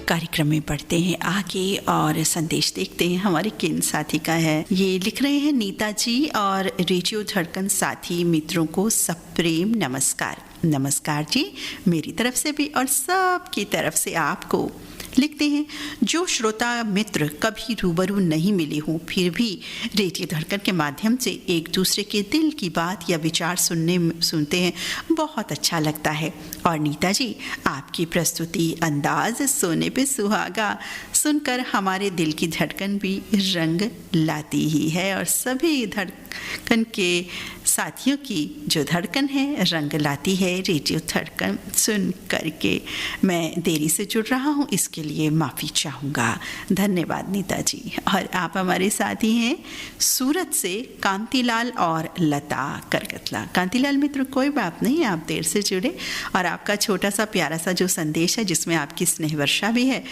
कार्यक्रम में बढ़ते हैं आगे और संदेश देखते हैं हमारे किन साथी का है। ये लिख रहे हैं नीता जी और रेडियो धड़कन साथी मित्रों को सप्रेम नमस्कार। नमस्कार जी, मेरी तरफ से भी और सबकी तरफ से आपको। लिखते हैं, जो श्रोता मित्र कभी रूबरू नहीं मिले हों फिर भी रेडियो धड़कन के माध्यम से एक दूसरे के दिल की बात या विचार सुनते हैं, बहुत अच्छा लगता है। और नीता जी, आपकी प्रस्तुति, अंदाज सोने पे सुहागा सुनकर हमारे दिल की धड़कन भी रंग लाती ही है और सभी धड़कन के साथियों की जो धड़कन है रंग लाती है। रेडियो धड़कन सुन करके मैं देरी से जुड़ रहा हूँ, इसके लिए माफ़ी चाहूँगा। धन्यवाद नीता जी। और आप हमारे साथी हैं सूरत से कांतिलाल और लता करगतला। कांतिलाल मित्र, कोई बात नहीं, आप देर से जुड़े और आपका छोटा सा प्यारा सा जो संदेश है जिसमें आपकी स्नेह वर्षा भी है,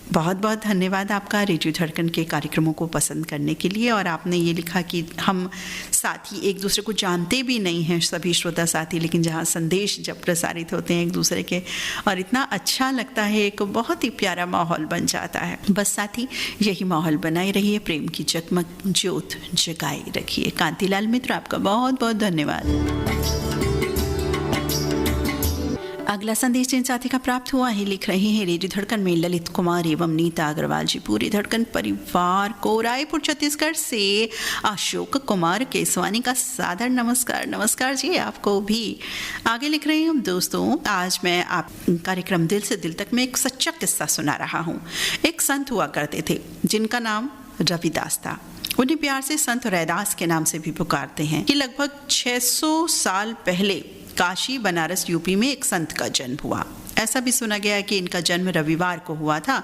बहुत बहुत धन्यवाद आपका रेडियो धड़कन के कार्यक्रमों को पसंद करने के लिए। और आपने ये लिखा कि हम साथी एक दूसरे को जानते भी नहीं हैं, सभी श्रोता साथी, लेकिन जहाँ संदेश जब प्रसारित होते हैं एक दूसरे के और इतना अच्छा लगता है, एक बहुत ही प्यारा माहौल बन जाता है। बस साथी यही माहौल बनाए रहिए, प्रेम की जगमग ज्योत जगाए रखिए। कांतिलाल मित्र, आपका बहुत बहुत धन्यवाद। अगला संदेश जिन साथी का प्राप्त हुआ है, लिख रहे हैं रेडियो धड़कन में ललित कुमार एवं नीता अग्रवाल जी, पूरे धड़कन परिवार को रायपुर छत्तीसगढ़ से अशोक कुमार केसवानी का सादर नमस्कार। नमस्कार जी आपको भी। आगे लिख रहे हैं हम, दोस्तों आज मैं आप कार्यक्रम दिल से दिल तक में एक सच्चा किस्सा सुना रहा हूँ। एक संत हुआ करते थे जिनका नाम रविदास था। उन्हें प्यार से संत रैदास के नाम से भी पुकारते हैं कि लगभग 600 साल पहले काशी बनारस यूपी में एक संत का जन्म हुआ। ऐसा भी सुना गया है कि इनका जन्म रविवार को हुआ था,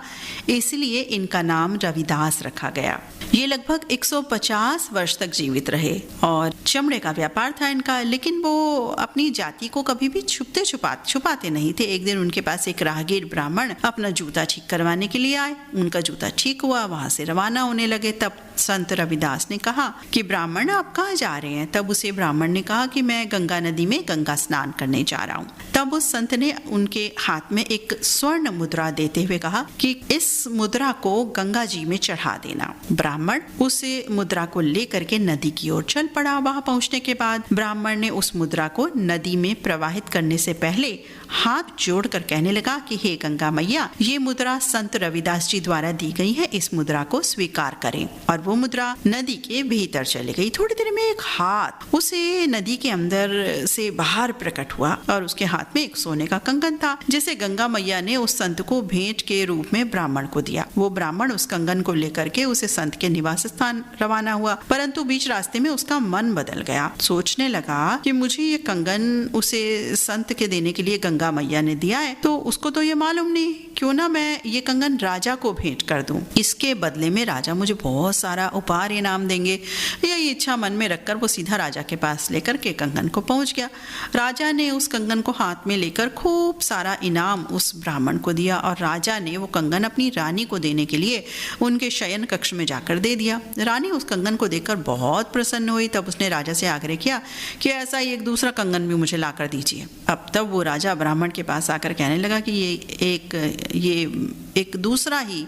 इसलिए इनका नाम रविदास रखा गया। ये लगभग 150 वर्ष तक जीवित रहे और चमड़े का व्यापार था इनका, लेकिन वो अपनी जाति को कभी भी छुपाते नहीं थे। एक दिन उनके पास एक राहगीर ब्राह्मण अपना जूता ठीक करवाने के लिए आए। उनका जूता ठीक हुआ, वहां से रवाना होने लगे। तब संत रविदास ने कहा कि ब्राह्मण आप कहाँ जा रहे हैं? तब उसे ब्राह्मण ने कहा कि मैं गंगा नदी में गंगा स्नान करने जा रहा हूँ। तब उस संत ने उनके हाथ में एक स्वर्ण मुद्रा देते हुए कहा कि इस मुद्रा को गंगा जी में चढ़ा देना। ब्राह्मण उसे मुद्रा को लेकर के नदी की ओर चल पड़ा। वहां पहुंचने के बाद ब्राह्मण ने उस मुद्रा को नदी में प्रवाहित करने से पहले हाथ जोड़कर कहने लगा कि हे गंगा मैया, ये मुद्रा संत रविदास जी द्वारा दी गई है, इस मुद्रा को स्वीकार करें। और वो मुद्रा नदी के भीतर चली गई। थोड़ी देर में एक हाथ उसे नदी के अंदर से बाहर प्रकट हुआ और उसके हाथ में एक सोने का कंगन था, जिसे गंगा मैया ने उस संत को भेंट के रूप में ब्राह्मण को दिया। वो ब्राह्मण उस कंगन को लेकर के उसे संत के निवास स्थान रवाना हुआ, परंतु बीच रास्ते में उसका मन बदल गया। सोचने लगा कि मुझे ये कंगन उसे संत के देने के लिए गंगा मैया ने दिया है, तो उसको तो ये मालूम नहीं, क्यों ना मैं ये कंगन राजा को भेंट कर दूं। इसके बदले में राजा मुझे बहुत सारा उपहार इनाम देंगे। यही इच्छा मन में रखकर वो सीधा राजा के पास लेकर के कंगन को पहुंच गया। राजा ने उस कंगन को हाथ में लेकर खूब सारा इनाम उस ब्राह्मण को दिया और राजा ने वो कंगन अपनी रानी को देने के लिए उनके शयन कक्ष में जाकर दे दिया। रानी उस कंगन को देखकर बहुत प्रसन्न हुई। तब उसने राजा से आग्रह किया कि ऐसा ही एक दूसरा कंगन भी मुझे ला कर दीजिए। अब तब वो राजा ब्राह्मण के पास आकर कहने लगा कि ये एक दूसरा ही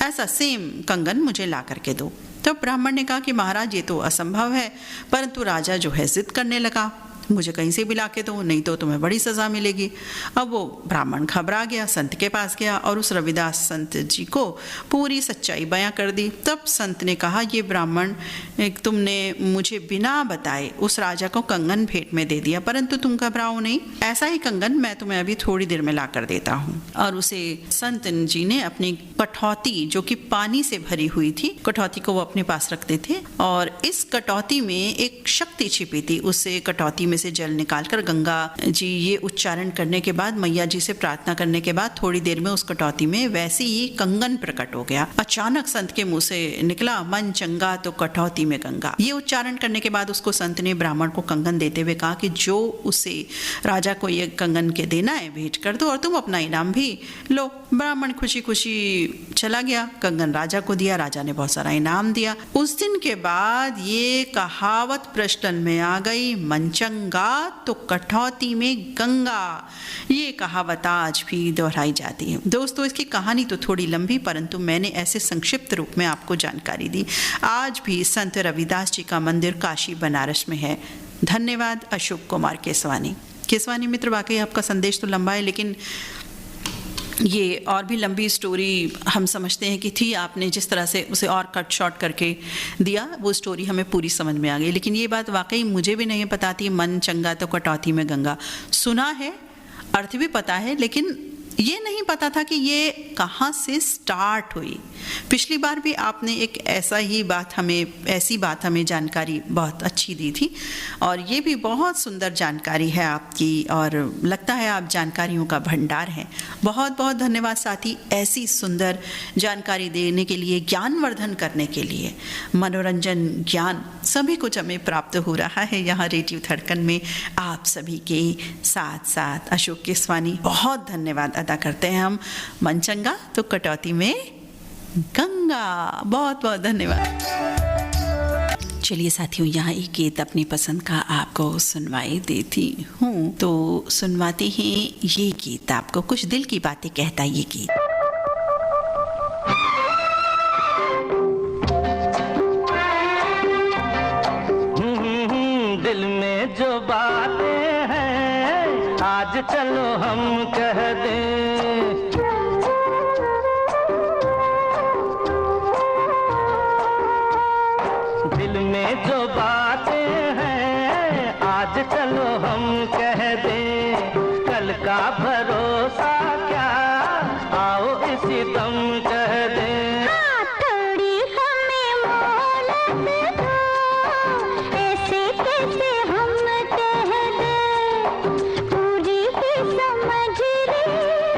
ऐसा सेम कंगन मुझे ला करके दो। तो ब्राह्मण ने कहा कि महाराज ये तो असंभव है, परंतु राजा जो है जिद करने लगा, मुझे कहीं से भी ला के दो, नहीं तो तुम्हें बड़ी सजा मिलेगी। अब वो ब्राह्मण घबरा गया, संत के पास गया और उस रविदास संत जी को पूरी सच्चाई बयां कर दी। तब संत ने कहा, ये ब्राह्मण तुमने मुझे बिना बताए उस राजा को कंगन भेंट में दे दिया, परंतु तुम घबराओ नहीं, ऐसा ही कंगन मैं तुम्हें अभी थोड़ी देर में ला कर देता हूँ। और उसे संत जी ने अपनी कठौती, जो कि पानी से भरी हुई थी, कठौती को वो अपने पास रखते थे और इस कटौती में एक शक्ति छिपी थी। उससे कटौती में से जल निकालकर गंगा जी ये उच्चारण करने के बाद, मैया जी से प्रार्थना करने के बाद थोड़ी देर में उस कटौती में वैसे ही कंगन प्रकट हो गया। अचानक संत के मुंह से निकला, मन चंगा तो कटौती में गंगा। ये उच्चारण करने के बाद उसको संत ने ब्राह्मण को कंगन देते हुए कहा कि जो उसे राजा को ये कंगन के देना है भेंट कर दो और तुम अपना इनाम भी लो। ब्राह्मण खुशी खुशी चला गया, कंगन राजा को दिया, राजा ने बहुत सारा इनाम दिया। उस दिन के बाद ये कहावत प्रचलन में आ गई, मन चंगा तो कटौती में गंगा। ये कहावत आज भी दोहराई जाती है। दोस्तों, इसकी कहानी तो थोड़ी लंबी, परंतु मैंने ऐसे संक्षिप्त रूप में आपको जानकारी दी। आज भी संत रविदास जी का मंदिर काशी बनारस में है। धन्यवाद अशोक कुमार केसवानी मित्र, वाकई आपका संदेश तो लंबा है, लेकिन ये और भी लंबी स्टोरी हम समझते हैं कि थी। आपने जिस तरह से उसे और कट शॉर्ट करके दिया, वो स्टोरी हमें पूरी समझ में आ गई। लेकिन ये बात वाकई मुझे भी नहीं पता थी, मन चंगा तो कटौती में गंगा। सुना है, अर्थ भी पता है, लेकिन ये नहीं पता था कि ये कहाँ से स्टार्ट हुई। पिछली बार भी आपने एक ऐसी बात हमें जानकारी बहुत अच्छी दी थी और ये भी बहुत सुंदर जानकारी है आपकी और लगता है आप जानकारियों का भंडार है। बहुत बहुत धन्यवाद साथी, ऐसी सुंदर जानकारी देने के लिए, ज्ञानवर्धन करने के लिए। मनोरंजन, ज्ञान सभी कुछ हमें प्राप्त हो रहा है यहाँ रेडियो धड़कन में। आप सभी के साथ साथ अशोक केसवानी बहुत धन्यवाद अदा करते हैं हम। मन चंगा तो कटौती में गंगा, बहुत बहुत धन्यवाद। चलिए साथियों, यहाँ एक गीत अपनी पसंद का आपको सुनवाई देती हूँ, तो सुनवाते हैं ये गीत आपको। कुछ दिल की बातें कहता ये गीत। दिल में जो बातें हैं आज चलो हम कह दें। दिल में जो बातें हैं आज चलो हम कह दें। कल का भरोसा क्या, आओ इसी दम कह दें। हाँ, थोड़ी हमें मोहलत दो, ऐसे कैसे हम कह दें। पूरी ही समझ लीजिए,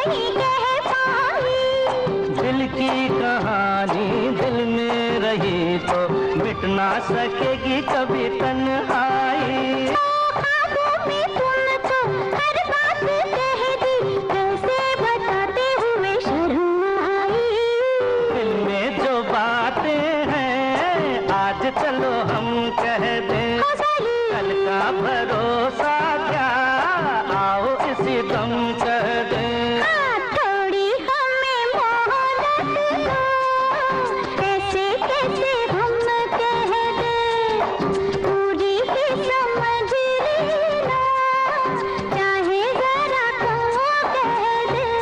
नहीं कह पाई। दिल की कहानी दिल में रही तो मिट ना सकेगी कभी तन्हाई। ख्वाबों में तुमको हर बात कह दी, कैसे बताते हुए शर्म आई। दिल में जो बातें हैं आज चलो हम कह दें, कल का भरोसा क्या, आओ इसी दम कह दें। थोड़ी हमें मोहलत दो, ऐसे कैसे हम कह दें, पूरी ही समझ लेना, चाहे जरा कम कह दें।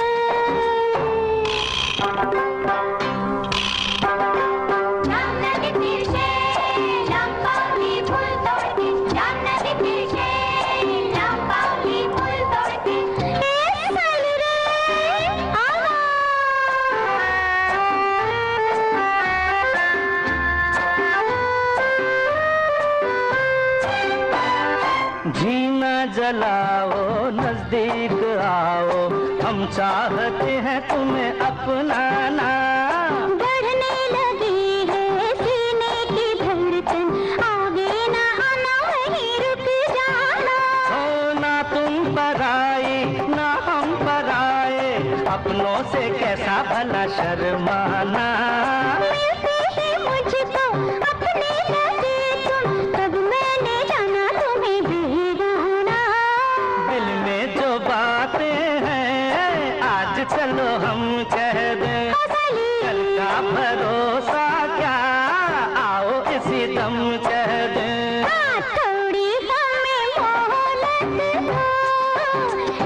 जामनदी तीर से लंबावली फूल तोड़ती, जामनदी तीर से लंबावली फूल तोड़ती, ए साल रे जीना जलाओ नजदीक आओ, हम चाहते हैं तुम्हें अपनाना। बढ़ने लगी है सीने की धड़कन, आगे ना आना वहीं रुक जाना। ना तुम पर आए ना हम पर आए, अपनों से कैसा भला शर्माना। मिलते ही मुझको अपने लगे तुम, तब मैंने जाना तुम्हें बेगाना। दिल में जो बातें हैं आज चलो हम कह दें, कल का भरोसा क्या, आओ इसी दम कह दें। थोड़ी हमें मोहलत दो,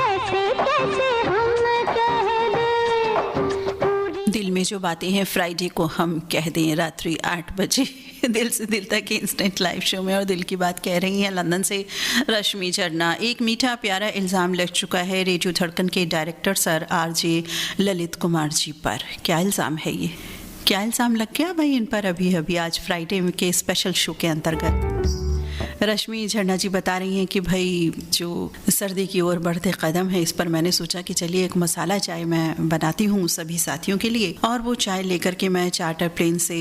ऐसे कैसे हम कह दें। दिल में जो बातें हैं फ्राइडे को हम कह दें रात्रि 8 बजे दिल से दिल तक के इंस्टेंट लाइव शो में। और दिल की बात कह रही हैं लंदन से रश्मि झरना। एक मीठा प्यारा इल्ज़ाम लग चुका है रेडियो धड़कन के director sir RJ Lalit Kumar ji पर। क्या इल्ज़ाम है ये, क्या इल्ज़ाम लग गया भाई इन पर अभी अभी आज फ्राइडे के स्पेशल शो के अंतर्गत? रश्मि झरना जी बता रही हैं कि भाई जो सर्दी की ओर बढ़ते कदम है, इस पर मैंने सोचा कि चलिए एक मसाला चाय मैं बनाती हूँ सभी साथियों के लिए। और वो चाय लेकर के मैं चार्टर प्लेन से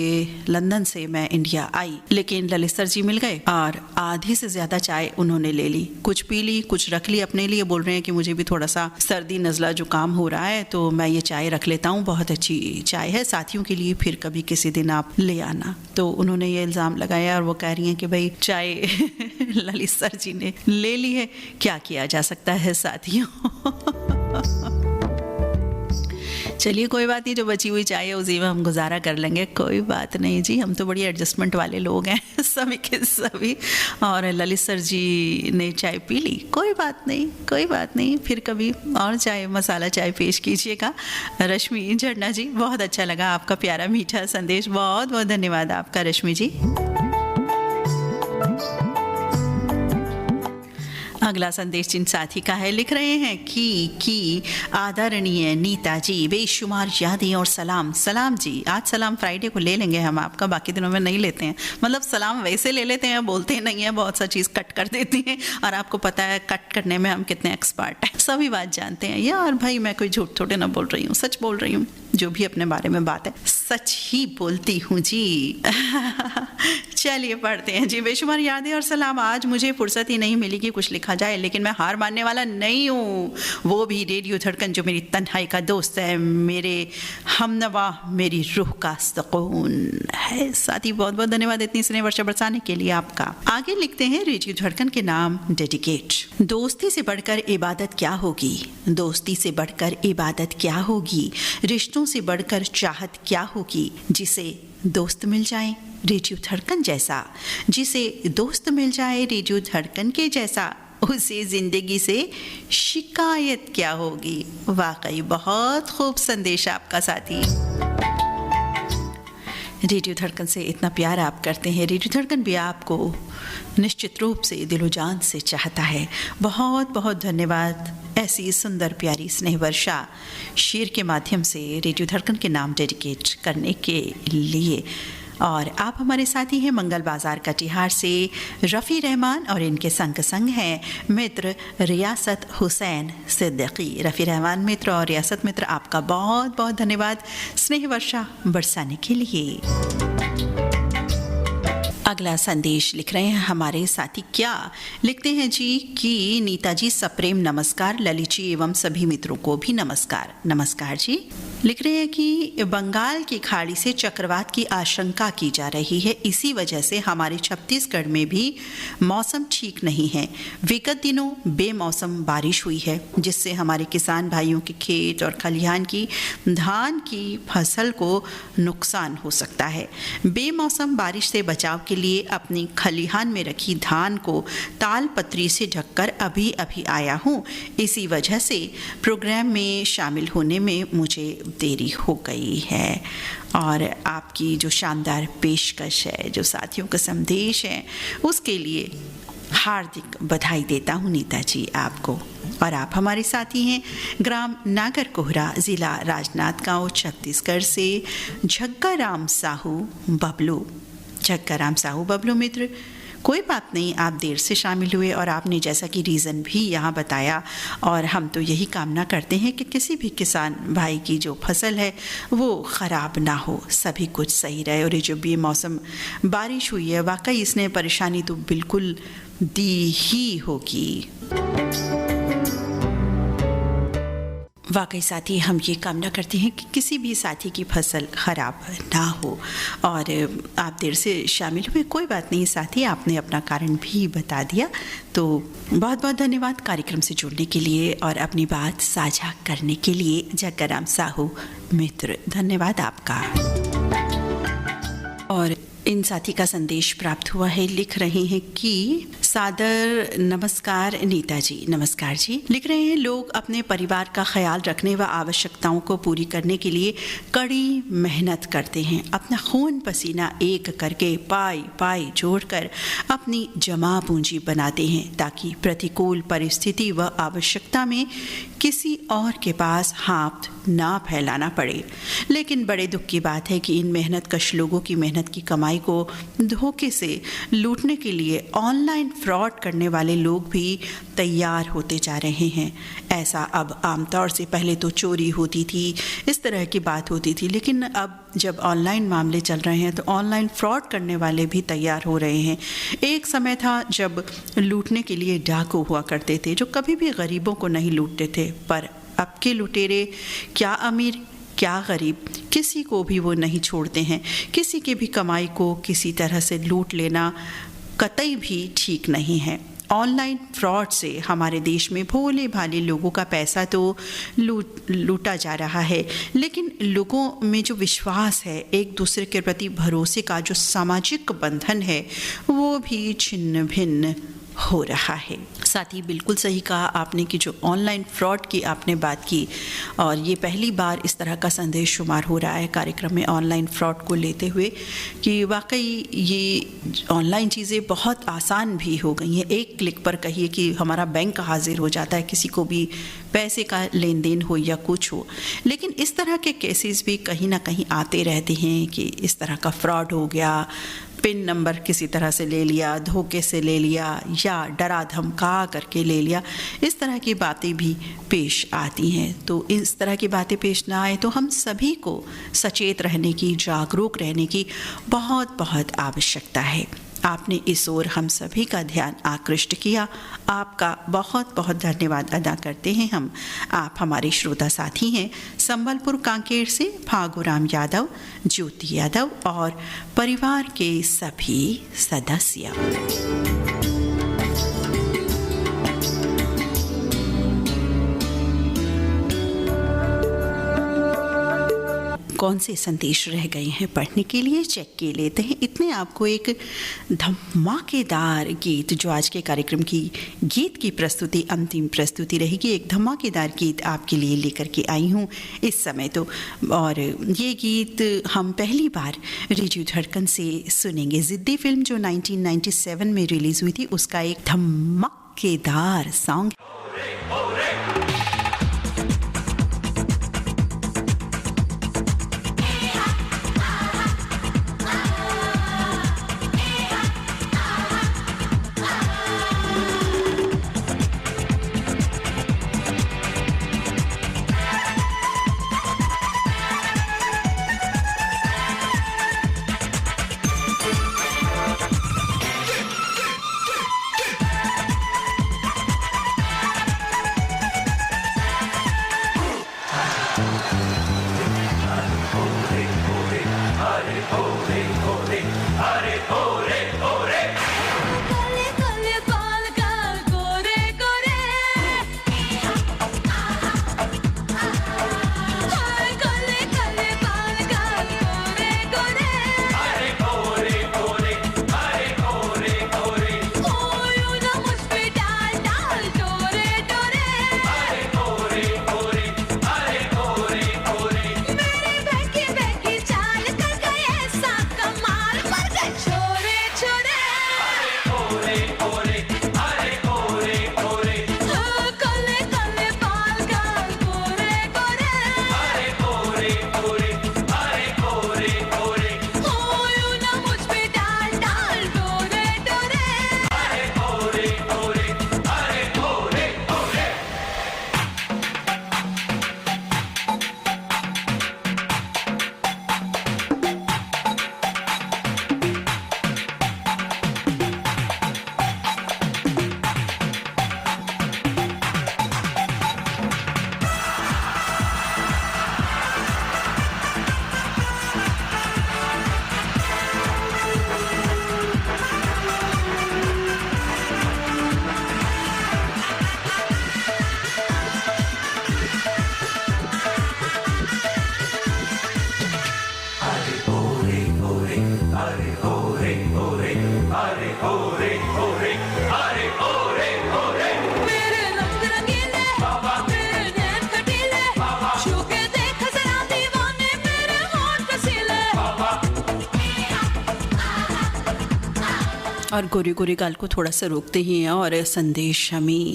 लंदन से मैं इंडिया आई, लेकिन ललित सर जी मिल गए और आधी से ज़्यादा चाय उन्होंने ले ली। कुछ पी ली, कुछ रख ली अपने लिए। बोल रहे हैं कि मुझे भी थोड़ा सा सर्दी नज़ला जुकाम हो रहा है तो मैं ये चाय रख लेता हूँ, बहुत अच्छी चाय है, साथियों के लिए फिर कभी किसी दिन आप ले आना। तो उन्होंने ये इल्ज़ाम लगाया और वो कह रही हैं कि भाई चाय ललित सर जी ने ले ली है, क्या किया जा सकता है साथियों। चलिए कोई बात नहीं, जो बची हुई चाय है उसी में हम गुजारा कर लेंगे, कोई बात नहीं जी, हम तो बड़ी एडजस्टमेंट वाले लोग हैं सभी के सभी। और ललित सर जी ने चाय पी ली, कोई बात नहीं, कोई बात नहीं, फिर कभी और चाय मसाला चाय पेश कीजिएगा। रश्मि झरना जी, बहुत अच्छा लगा आपका प्यारा मीठा संदेश, बहुत बहुत धन्यवाद आपका रश्मि जी। अगला संदेश जिन साथी का है, लिख रहे हैं कि आदरणीय नीता जी, बेशुमार यादें और सलाम। सलाम जी, आज सलाम फ्राइडे को ले लेंगे हम आपका, बाकी दिनों में नहीं लेते हैं। मतलब सलाम वैसे ले लेते हैं, बोलते नहीं हैं, बहुत सा चीज़ कट कर देती हैं और आपको पता है कट करने में हम कितने एक्सपर्ट हैं, सभी बात जानते हैं। यार भाई मैं कोई झूठ थोड़े ना बोल रही हूँ, सच बोल रही हूँ, जो भी अपने बारे में बात है सच ही बोलती हूँ जी। चलिए पढ़ते हैं जी। बेशुमार यादें और सलाम। आज मुझे फुर्सत ही नहीं मिली कि कुछ लिखा जाए, लेकिन मैं हार मानने वाला नहीं हूँ। वो भी रेडियो धड़कन जो मेरी तन्हाई का दोस्त है, मेरे हमनवा, मेरी रूह का सुकून है। साथ ही बहुत बहुत धन्यवाद इतनी स्नेह वर्षा बरसाने के लिए आपका। आगे लिखते हैं रेडियो धड़कन के नाम डेडिकेट। दोस्ती से बढ़कर इबादत क्या होगी, दोस्ती से बढ़कर इबादत क्या होगी, रिश्तों से बढ़कर चाहत क्या होगी, जिसे दोस्त मिल जाए रेडियो धड़कन जैसा, जिसे दोस्त मिल जाए रेडियो धड़कन के जैसा, उसे जिंदगी से शिकायत क्या होगी। वाकई बहुत खूब संदेश आपका साथी। रेडियो धड़कन से इतना प्यार आप करते हैं, रेडियो धड़कन भी आपको निश्चित रूप से दिलो जान से चाहता है। बहुत बहुत धन्यवाद ऐसी सुंदर प्यारी स्नेह वर्षा शेर के माध्यम से रेडियो धड़कन के नाम डेडिकेट करने के लिए। और आप हमारे साथी हैं मंगल बाजार कटिहार से रफ़ी रहमान और इनके संग हैं मित्र रियासत हुसैन सिद्दीकी। रफ़ी रहमान मित्र और रियासत मित्र, आपका बहुत बहुत धन्यवाद स्नेह वर्षा बरसाने के लिए। अगला संदेश लिख रहे हैं हमारे साथी, क्या लिखते हैं जी कि नीता जी सप्रेम नमस्कार, ललित जी एवं सभी मित्रों को भी नमस्कार। नमस्कार जी। लिख रहे हैं कि बंगाल की खाड़ी से चक्रवात की आशंका की जा रही है, इसी वजह से हमारे छत्तीसगढ़ में भी मौसम ठीक नहीं है। विगत दिनों बेमौसम बारिश हुई है जिससे हमारे किसान भाइयों के खेत और खलिहान की धान की फसल को नुकसान हो सकता है। बेमौसम बारिश से बचाव के लिए अपनी खलिहान में रखी धान को तालपत्री से ढककर अभी आया हूँ। इसी वजह से प्रोग्राम में शामिल होने में मुझे देरी हो गई है। और आपकी जो शानदार पेशकश है, जो साथियों का संदेश है, उसके लिए हार्दिक बधाई देता हूँ नीता जी आपको। और आप हमारे साथी हैं ग्राम नागर कोहरा, ज़िला राजनांदगांव, छत्तीसगढ़ से झग्गा राम साहू बबलू। झग्गा राम साहू बबलू मित्र, कोई बात नहीं, आप देर से शामिल हुए और आपने जैसा कि रीज़न भी यहाँ बताया, और हम तो यही कामना करते हैं कि किसी भी किसान भाई की जो फसल है वो ख़राब ना हो, सभी कुछ सही रहे। और ये जो बेमौसम बारिश हुई है, वाकई इसने परेशानी तो बिल्कुल दी ही होगी। वाकई साथी, हम ये कामना करते हैं कि किसी भी साथी की फसल ख़राब ना हो। और आप देर से शामिल हुए, कोई बात नहीं साथी, आपने अपना कारण भी बता दिया, तो बहुत बहुत धन्यवाद कार्यक्रम से जुड़ने के लिए और अपनी बात साझा करने के लिए। जग्गाराम साहू मित्र, धन्यवाद आपका। और इन साथी का संदेश प्राप्त हुआ है, लिख रहे हैं कि सादर नमस्कार नीता जी। नमस्कार जी। लिख रहे हैं, लोग अपने परिवार का ख्याल रखने व आवश्यकताओं को पूरी करने के लिए कड़ी मेहनत करते हैं। अपना खून पसीना एक करके पाई जोड़कर अपनी जमा पूंजी बनाते हैं ताकि प्रतिकूल परिस्थिति व आवश्यकता में किसी और के पास हाथ ना फैलाना पड़े। लेकिन बड़े दुख की बात है कि इन मेहनतकश लोगों की मेहनत की कमाई को धोखे से लूटने के लिए ऑनलाइन फ्रॉड करने वाले लोग भी तैयार होते जा रहे हैं। ऐसा अब आमतौर से पहले तो चोरी होती थी, इस तरह की बात होती थी, लेकिन अब जब ऑनलाइन मामले चल रहे हैं तो ऑनलाइन फ्रॉड करने वाले भी तैयार हो रहे हैं। एक समय था जब लूटने के लिए डाकू हुआ करते थे जो कभी भी गरीबों को नहीं लूटते थे, पर अब के लुटेरे क्या अमीर क्या गरीब, किसी को भी वो नहीं छोड़ते हैं। किसी की भी कमाई को किसी तरह से लूट लेना कतई भी ठीक नहीं है। ऑनलाइन फ्रॉड से हमारे देश में भोले भाले लोगों का पैसा तो लूटा जा रहा है, लेकिन लोगों में जो विश्वास है, एक दूसरे के प्रति भरोसे का जो सामाजिक बंधन है, वो भी छिन्न भिन्न हो रहा है। साथ ही बिल्कुल सही कहा आपने कि जो ऑनलाइन फ्रॉड की आपने बात की, और ये पहली बार इस तरह का संदेश शुमार हो रहा है कार्यक्रम में ऑनलाइन फ्रॉड को लेते हुए कि वाकई ये ऑनलाइन चीज़ें बहुत आसान भी हो गई हैं। एक क्लिक पर कहिए कि हमारा बैंक हाजिर हो जाता है, किसी को भी पैसे का लेन देन हो या कुछ हो। लेकिन इस तरह के केसेस भी कहीं ना कहीं आते रहते हैं कि इस तरह का फ्रॉड हो गया, पिन नंबर किसी तरह से ले लिया, धोखे से ले लिया या डरा धमका करके ले लिया, इस तरह की बातें भी पेश आती हैं। तो इस तरह की बातें पेश ना आए तो हम सभी को सचेत रहने की, जागरूक रहने की बहुत बहुत आवश्यकता है। आपने इस ओर हम सभी का ध्यान आकृष्ट किया, आपका बहुत बहुत धन्यवाद अदा करते हैं हम। आप हमारे श्रोता साथी हैं संबलपुर कांकेर से फागुराम यादव, ज्योति यादव और परिवार के सभी सदस्य। कौन से संदेश रह गए हैं पढ़ने के लिए, चेक के लेते हैं। इतने आपको एक धमाकेदार गीत, जो आज के कार्यक्रम की गीत की प्रस्तुति, अंतिम प्रस्तुति रहेगी, एक धमाकेदार गीत आपके लिए लेकर के आई हूँ इस समय तो। और ये गीत हम पहली बार रिजू धड़कन से सुनेंगे। जिद्दी फिल्म जो 1997 में रिलीज़ हुई थी, उसका एक धमाकेदार सॉन्ग। मेरे रंग रंगीले, मेरे नैन कटीले, छू के देख जरा दीवाने मेरे होंठ रसीले। और गोरे गोरे गाल को थोड़ा सा रोकते हैं और संदेश हमें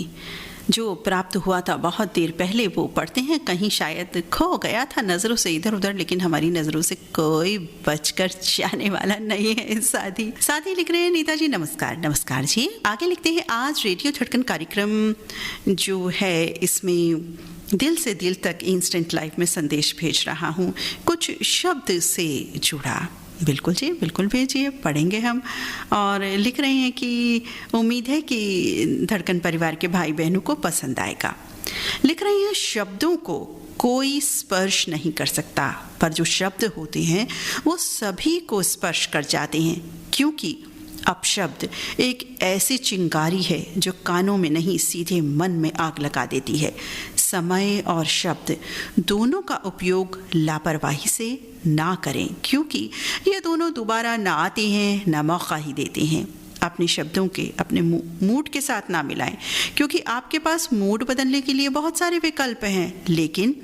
जो प्राप्त हुआ था बहुत देर पहले वो पढ़ते हैं। कहीं शायद खो गया था नज़रों से इधर उधर, लेकिन हमारी नज़रों से कोई बचकर जाने वाला नहीं है। साथी लिख रहे हैं, नीता जी नमस्कार। नमस्कार जी। आगे लिखते हैं, आज रेडियो धड़कन कार्यक्रम जो है इसमें दिल से दिल तक इंस्टेंट लाइफ में संदेश भेज रहा हूँ, कुछ शब्द से जुड़ा। बिल्कुल जी, बिल्कुल भेजिए, पढ़ेंगे हम। और लिख रहे हैं कि उम्मीद है कि धड़कन परिवार के भाई बहनों को पसंद आएगा। लिख रहे हैं, शब्दों को कोई स्पर्श नहीं कर सकता, पर जो शब्द होते हैं वो सभी को स्पर्श कर जाते हैं, क्योंकि अपशब्द एक ऐसी चिंगारी है जो कानों में नहीं सीधे मन में आग लगा देती है। समय और शब्द दोनों का उपयोग लापरवाही से ना करें, क्योंकि ये दोनों दोबारा ना आते हैं ना मौका ही देते हैं। अपने शब्दों के अपने मूड के साथ ना मिलाएं, क्योंकि आपके पास मूड बदलने के लिए बहुत सारे विकल्प हैं, लेकिन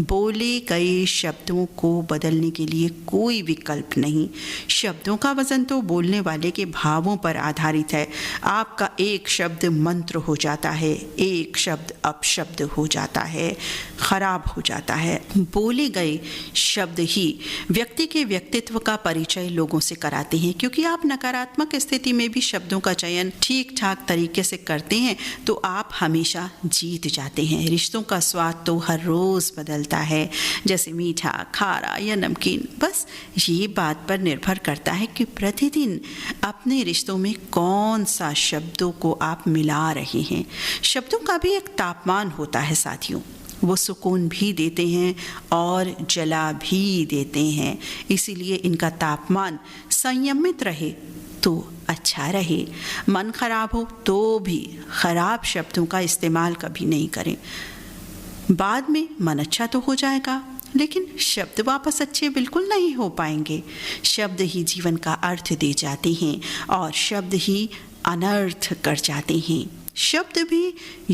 बोले गए शब्दों को बदलने के लिए कोई विकल्प नहीं। शब्दों का वजन तो बोलने वाले के भावों पर आधारित है। आपका एक शब्द मंत्र हो जाता है, एक शब्द अपशब्द हो जाता है, खराब हो जाता है। बोले गए शब्द ही व्यक्ति के व्यक्तित्व का परिचय लोगों से कराते हैं, क्योंकि आप नकारात्मक स्थिति में भी शब्दों का चयन ठीक ठाक तरीके से करते हैं तो आप हमेशा जीत जाते हैं। रिश्तों का स्वाद तो हर रोज़ बदलता है, जैसे मीठा, खारा या नमकीन। बस ये बात पर निर्भर करता है कि प्रतिदिन अपने रिश्तों में कौन सा शब्दों को आप मिला रहे हैं। शब्दों का भी एक तापमान होता है साथियों, वो सुकून भी देते हैं और जला भी देते हैं। इसीलिए इनका तापमान संयमित रहे तो अच्छा रहे। मन खराब हो तो भी खराब शब्दों का इस्तेमाल कभी नहीं करें। बाद में मन अच्छा तो हो जाएगा, लेकिन शब्द वापस अच्छे बिल्कुल नहीं हो पाएंगे। शब्द ही जीवन का अर्थ दे जाते हैं और शब्द ही अनर्थ कर जाते हैं। शब्द भी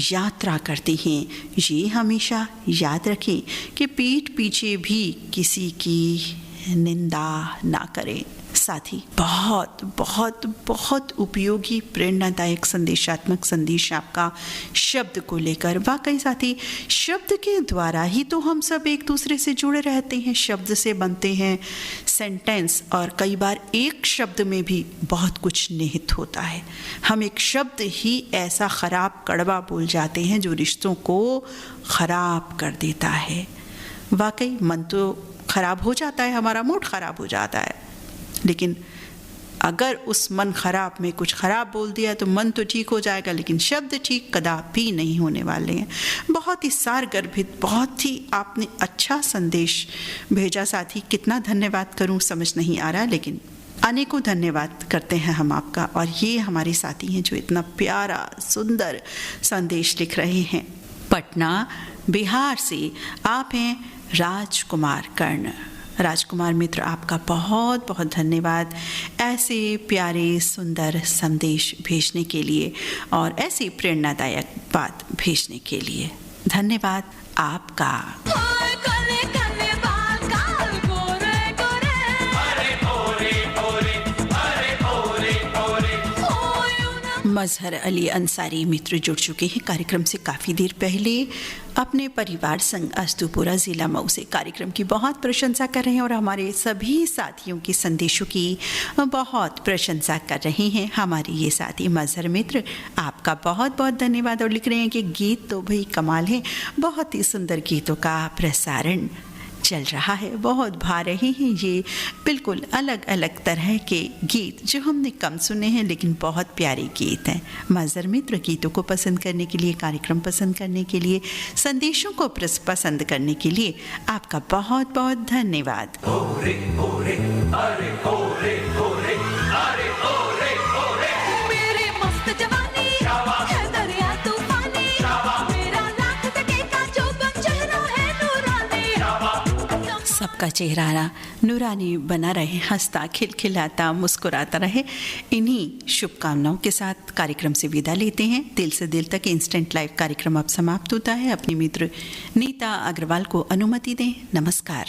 यात्रा करते हैं। ये हमेशा याद रखें कि पीठ पीछे भी किसी की निंदा ना करें। साथी, बहुत बहुत बहुत उपयोगी प्रेरणादायक संदेशात्मक संदेश आपका शब्द को लेकर। वाकई साथी, शब्द के द्वारा ही तो हम सब एक दूसरे से जुड़े रहते हैं। शब्द से बनते हैं सेंटेंस, और कई बार एक शब्द में भी बहुत कुछ निहित होता है। हम एक शब्द ही ऐसा खराब कड़वा बोल जाते हैं जो रिश्तों को खराब कर देता है। वाकई मन तो खराब हो जाता है, हमारा मूड खराब हो जाता है, लेकिन अगर उस मन खराब में कुछ खराब बोल दिया तो मन तो ठीक हो जाएगा, लेकिन शब्द ठीक कदापि नहीं होने वाले हैं। बहुत ही सारगर्भित, बहुत ही आपने अच्छा संदेश भेजा साथी। कितना धन्यवाद करूं समझ नहीं आ रहा, लेकिन अनेकों धन्यवाद करते हैं हम आपका। और ये हमारे साथी हैं जो इतना प्यारा सुंदर संदेश लिख रहे हैं। पटना बिहार से आप हैं राजकुमार कर्ण। राजकुमार मित्र, आपका बहुत बहुत धन्यवाद ऐसे प्यारे सुंदर संदेश भेजने के लिए और ऐसी प्रेरणादायक बात भेजने के लिए। धन्यवाद आपका। ओए काले काले बाल काल गोरे गोरे, अरे ओरे ओरे, अरे ओरे ओरे। ओए उना मजहर अली अंसारी मित्र जुड़ चुके हैं कार्यक्रम से काफ़ी देर पहले। अपने परिवार संग अस्तुपुरा ज़िला मऊ से कार्यक्रम की बहुत प्रशंसा कर रहे हैं और हमारे सभी साथियों के संदेशों की बहुत प्रशंसा कर रहे हैं। हमारे ये साथी मजहर मित्र, आपका बहुत बहुत धन्यवाद। और लिख रहे हैं कि गीत तो भाई कमाल है, बहुत ही सुंदर गीतों का प्रसारण चल रहा है, बहुत भा रहे हैं ये बिल्कुल अलग अलग तरह के गीत जो हमने कम सुने हैं, लेकिन बहुत प्यारे गीत हैं। मजहर मित्र, गीतों को पसंद करने के लिए, कार्यक्रम पसंद करने के लिए, संदेशों को पसंद करने के लिए आपका बहुत बहुत धन्यवाद। ओरे ओरे, अरे ओरे ओरे, अरे ओरे ओरे। मेरी मस्त जवानी है दरिया तूफानी, मेरा लाख टके का जो चेहरा है नूरानी। सबका चेहरा नूरानी बना रहे, हंसता खिलखिलाता मुस्कुराता रहे। इन्हीं शुभकामनाओं के साथ कार्यक्रम से विदा लेते हैं। दिल से दिल तक इंस्टेंट लाइव कार्यक्रम अब समाप्त होता है। अपनी मित्र नीता अग्रवाल को अनुमति दें। नमस्कार।